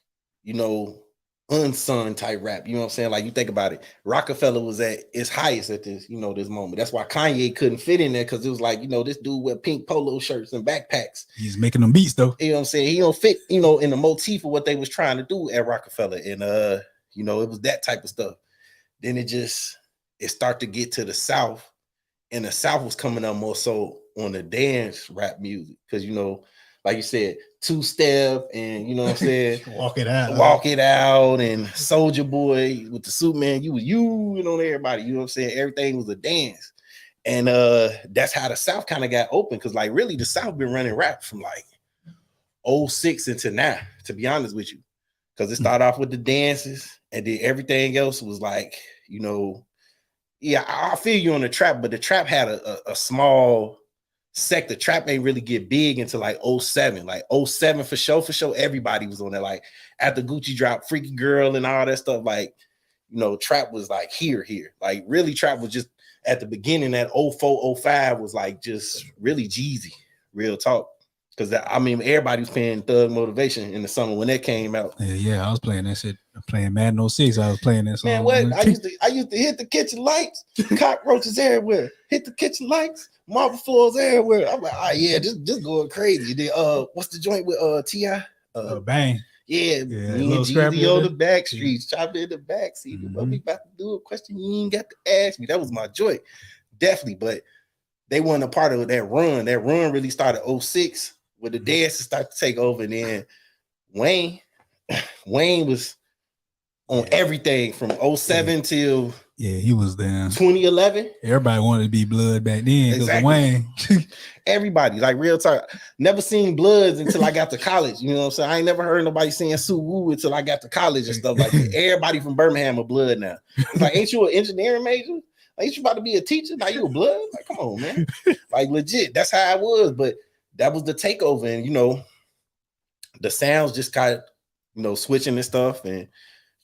you know, unsung type rap. You know what I'm saying? Like you think about it, Rockefeller was at its highest at this, you know, this moment. That's why Kanye couldn't fit in there because it was like, you know, this dude with pink polo shirts and backpacks. He's making them beats though. You know what I'm saying? He don't fit, you know, in the motif of what they was trying to do at Rockefeller. And you know, it was that type of stuff. Then it started to get to the South, and the South was coming up more so on the dance rap music. Cause you know, like you said, two-step and you know what I'm saying, walk it out, and Soldier Boy with the suit, man, you know everybody, you know what I'm saying? Everything was a dance. And that's how the South kind of got open, because like really the South been running rap from like 06 into now, to be honest with you. Because it started off with the dances, and then everything else was like, you know, yeah, I feel you on the trap, but the trap had a small sector. Trap ain't really get big until like 07. Like 07 for sure, everybody was on there. Like after Gucci dropped Freaky Girl and all that stuff, like, you know, trap was like here. Like really trap was just at the beginning, that 04, 05 was like just really Jeezy, real talk. Because I mean, everybody was playing Thug Motivation in the summer when that came out. Yeah, I was playing that shit. Playing Madden 06. I was playing that song. Man, what? I used to hit the kitchen lights, cockroaches everywhere. Hit the kitchen lights, marble floors everywhere. I'm like, oh yeah, just going crazy. Then what's the joint with T.I.? Bang. Yeah, me and Jeezy on the back streets, chopped in the back seat. What we about to do? A question you ain't got to ask me. That was my joint, definitely. But they weren't a part of that run. That run really started 06. Where the dances start to take over, and then Wayne was on everything from 07 till he was there. 2011. Everybody wanted to be Blood back then because of Wayne. Everybody, like real talk. Never seen Bloods until I got to college. You know what I'm saying? I ain't never heard nobody saying Sue Woo until I got to college and stuff like that. Everybody from Birmingham are Blood now. It's like, ain't you an engineering major? Ain't you about to be a teacher? Now you a Blood? Like, come on, man. Like legit, that's how it was. But that was the takeover, and you know, the sounds just kind of, you know, switching and stuff, and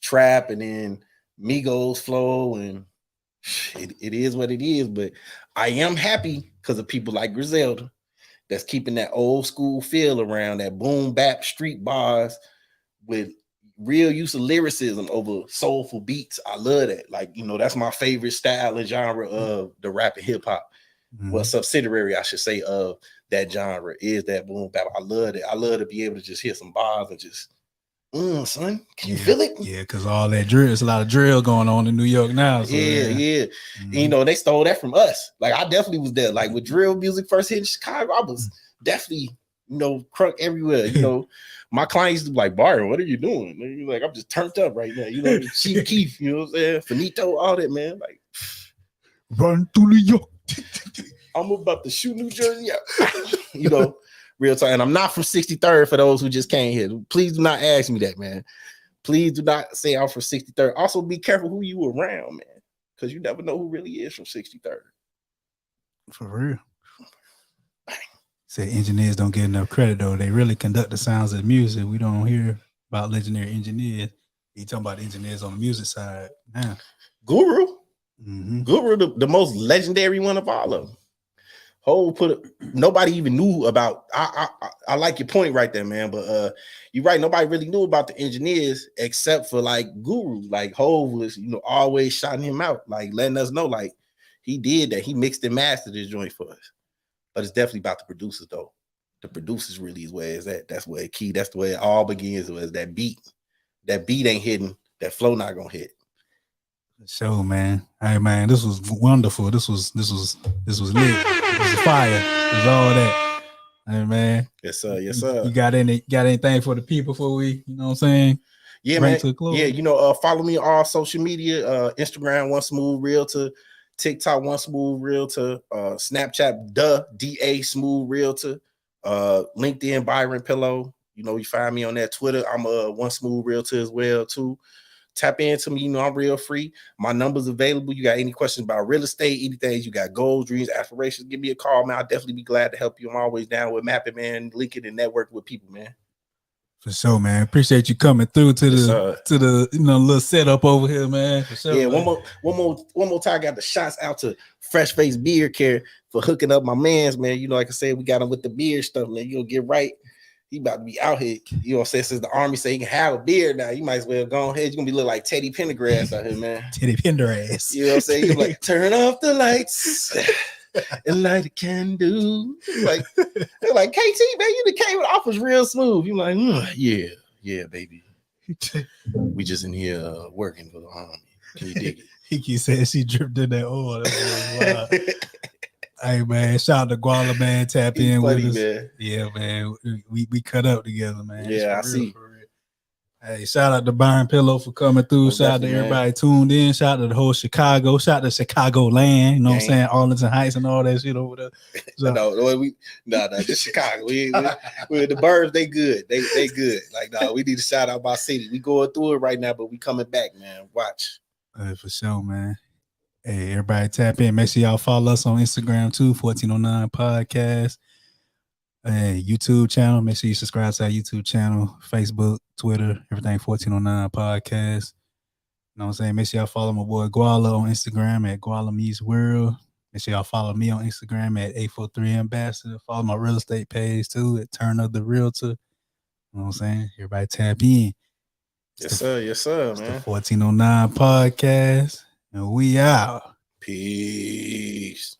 trap, and then Migos flow, and it is what it is. But I am happy because of people like Griselda that's keeping that old school feel around, that boom bap street bars with real use of lyricism over soulful beats. I love that. Like, you know, that's my favorite style and genre of the rap and hip hop. Well, subsidiary, I should say, of that genre is that boom bap. I love it. I love to be able to just hear some bars and just, son, can you feel it? Yeah, because all that drill, there's a lot of drill going on in New York now. So, yeah. And, you know, they stole that from us. Like, I definitely was there. Like, with drill music first hit in Chicago, I was definitely, you know, crunk everywhere. You know, my clients used to be like, Byron, what are you doing? And you're like, I'm just turned up right now. You know, Chief Keef, you know what I'm saying? Finito, all that, man. Like, run to New York. I'm about to shoot New Jersey out. You know, real time. And I'm not from 63rd for those who just came here. Please do not ask me that, man. Please do not say I'm from 63rd. Also, be careful who you around, man, because you never know who really is from 63rd. For real. Say engineers don't get enough credit, though. They really conduct the sounds of the music. We don't hear about legendary engineers. You talking about engineers on the music side now. Guru. Guru, the most legendary one of all of them. Nobody even knew about. I like your point right there, man. But you're right. Nobody really knew about the engineers except for like Guru. Like Hov was, you know, always shouting him out, like letting us know, like he did that. He mixed and mastered this joint for us. But it's definitely about the producers, though. The producers really is where it's at. That's where it key. That's the way it all begins. Was that beat? That beat ain't hitting. That flow not gonna hit. So, man, hey, man, this was wonderful. This was lit. This was fire. It was all that. Hey, man. Yes, sir. Yes, sir. You got anything for the people before we, you know what I'm saying? Yeah, man. Yeah, you know, follow me on all social media. Instagram, One Smooth Realtor. TikTok, One Smooth Realtor. Snapchat, DA Smooth Realtor. LinkedIn, Byron Pillow. You know, you find me on that. Twitter, I'm a One Smooth Realtor as well, too. Tap into me, you know, I'm real free. My number's available. You got any questions about real estate, anything, you got goals, dreams, aspirations, give me a call, man. I'll definitely be glad to help you. I'm always down with mapping, man, linking and networking with people, man. For sure, man. Appreciate you coming through to the you know, little setup over here, man. For sure. Yeah, man. one more time. I got the shots out to Fresh Face Beard Care for hooking up my mans, man. You know, like I said, we got him with the beard stuff, man. You'll get right. He about to be out here. You know what I'm saying? Since the army say he can have a beard now, you might as well go ahead. You're gonna be looking like Teddy Pendergrass out here, man. Teddy Pendergrass. You know what I'm saying? You're like, turn off the lights and light a candle. Like, they're like, KT, man, you the came with offers real smooth. You're like, yeah, baby. We just in here working for the army. Can you dig it? He keep saying she dripped in that oil. That's wild. Hey, man, shout out to Guala, man. Tap in funny, with us. Man. Yeah, man. We cut up together, man. Yeah, I see. Hey, shout out to Byron Pillow for coming through. Shout out to everybody tuned in. Shout out to the whole Chicago. Shout out to Chicago land. You know what I'm saying? Arlington Heights and all that shit over there. So, no, just Chicago. We the Birds, they good. They good. Like, no, we need to shout out my city. We going through it right now, but we coming back, man. Watch. For sure, man. Hey, everybody tap in. Make sure y'all follow us on Instagram too, 1409 Podcast. Hey, YouTube channel. Make sure you subscribe to our YouTube channel, Facebook, Twitter, everything 1409 Podcast. You know what I'm saying? Make sure y'all follow my boy Guala on Instagram at Guala Meets World. Make sure y'all follow me on Instagram at 843 Ambassador. Follow my real estate page too at Turn of the Realtor. You know what I'm saying? Everybody tap in. Yes, sir, man. The 1409 Podcast. And we out. Peace.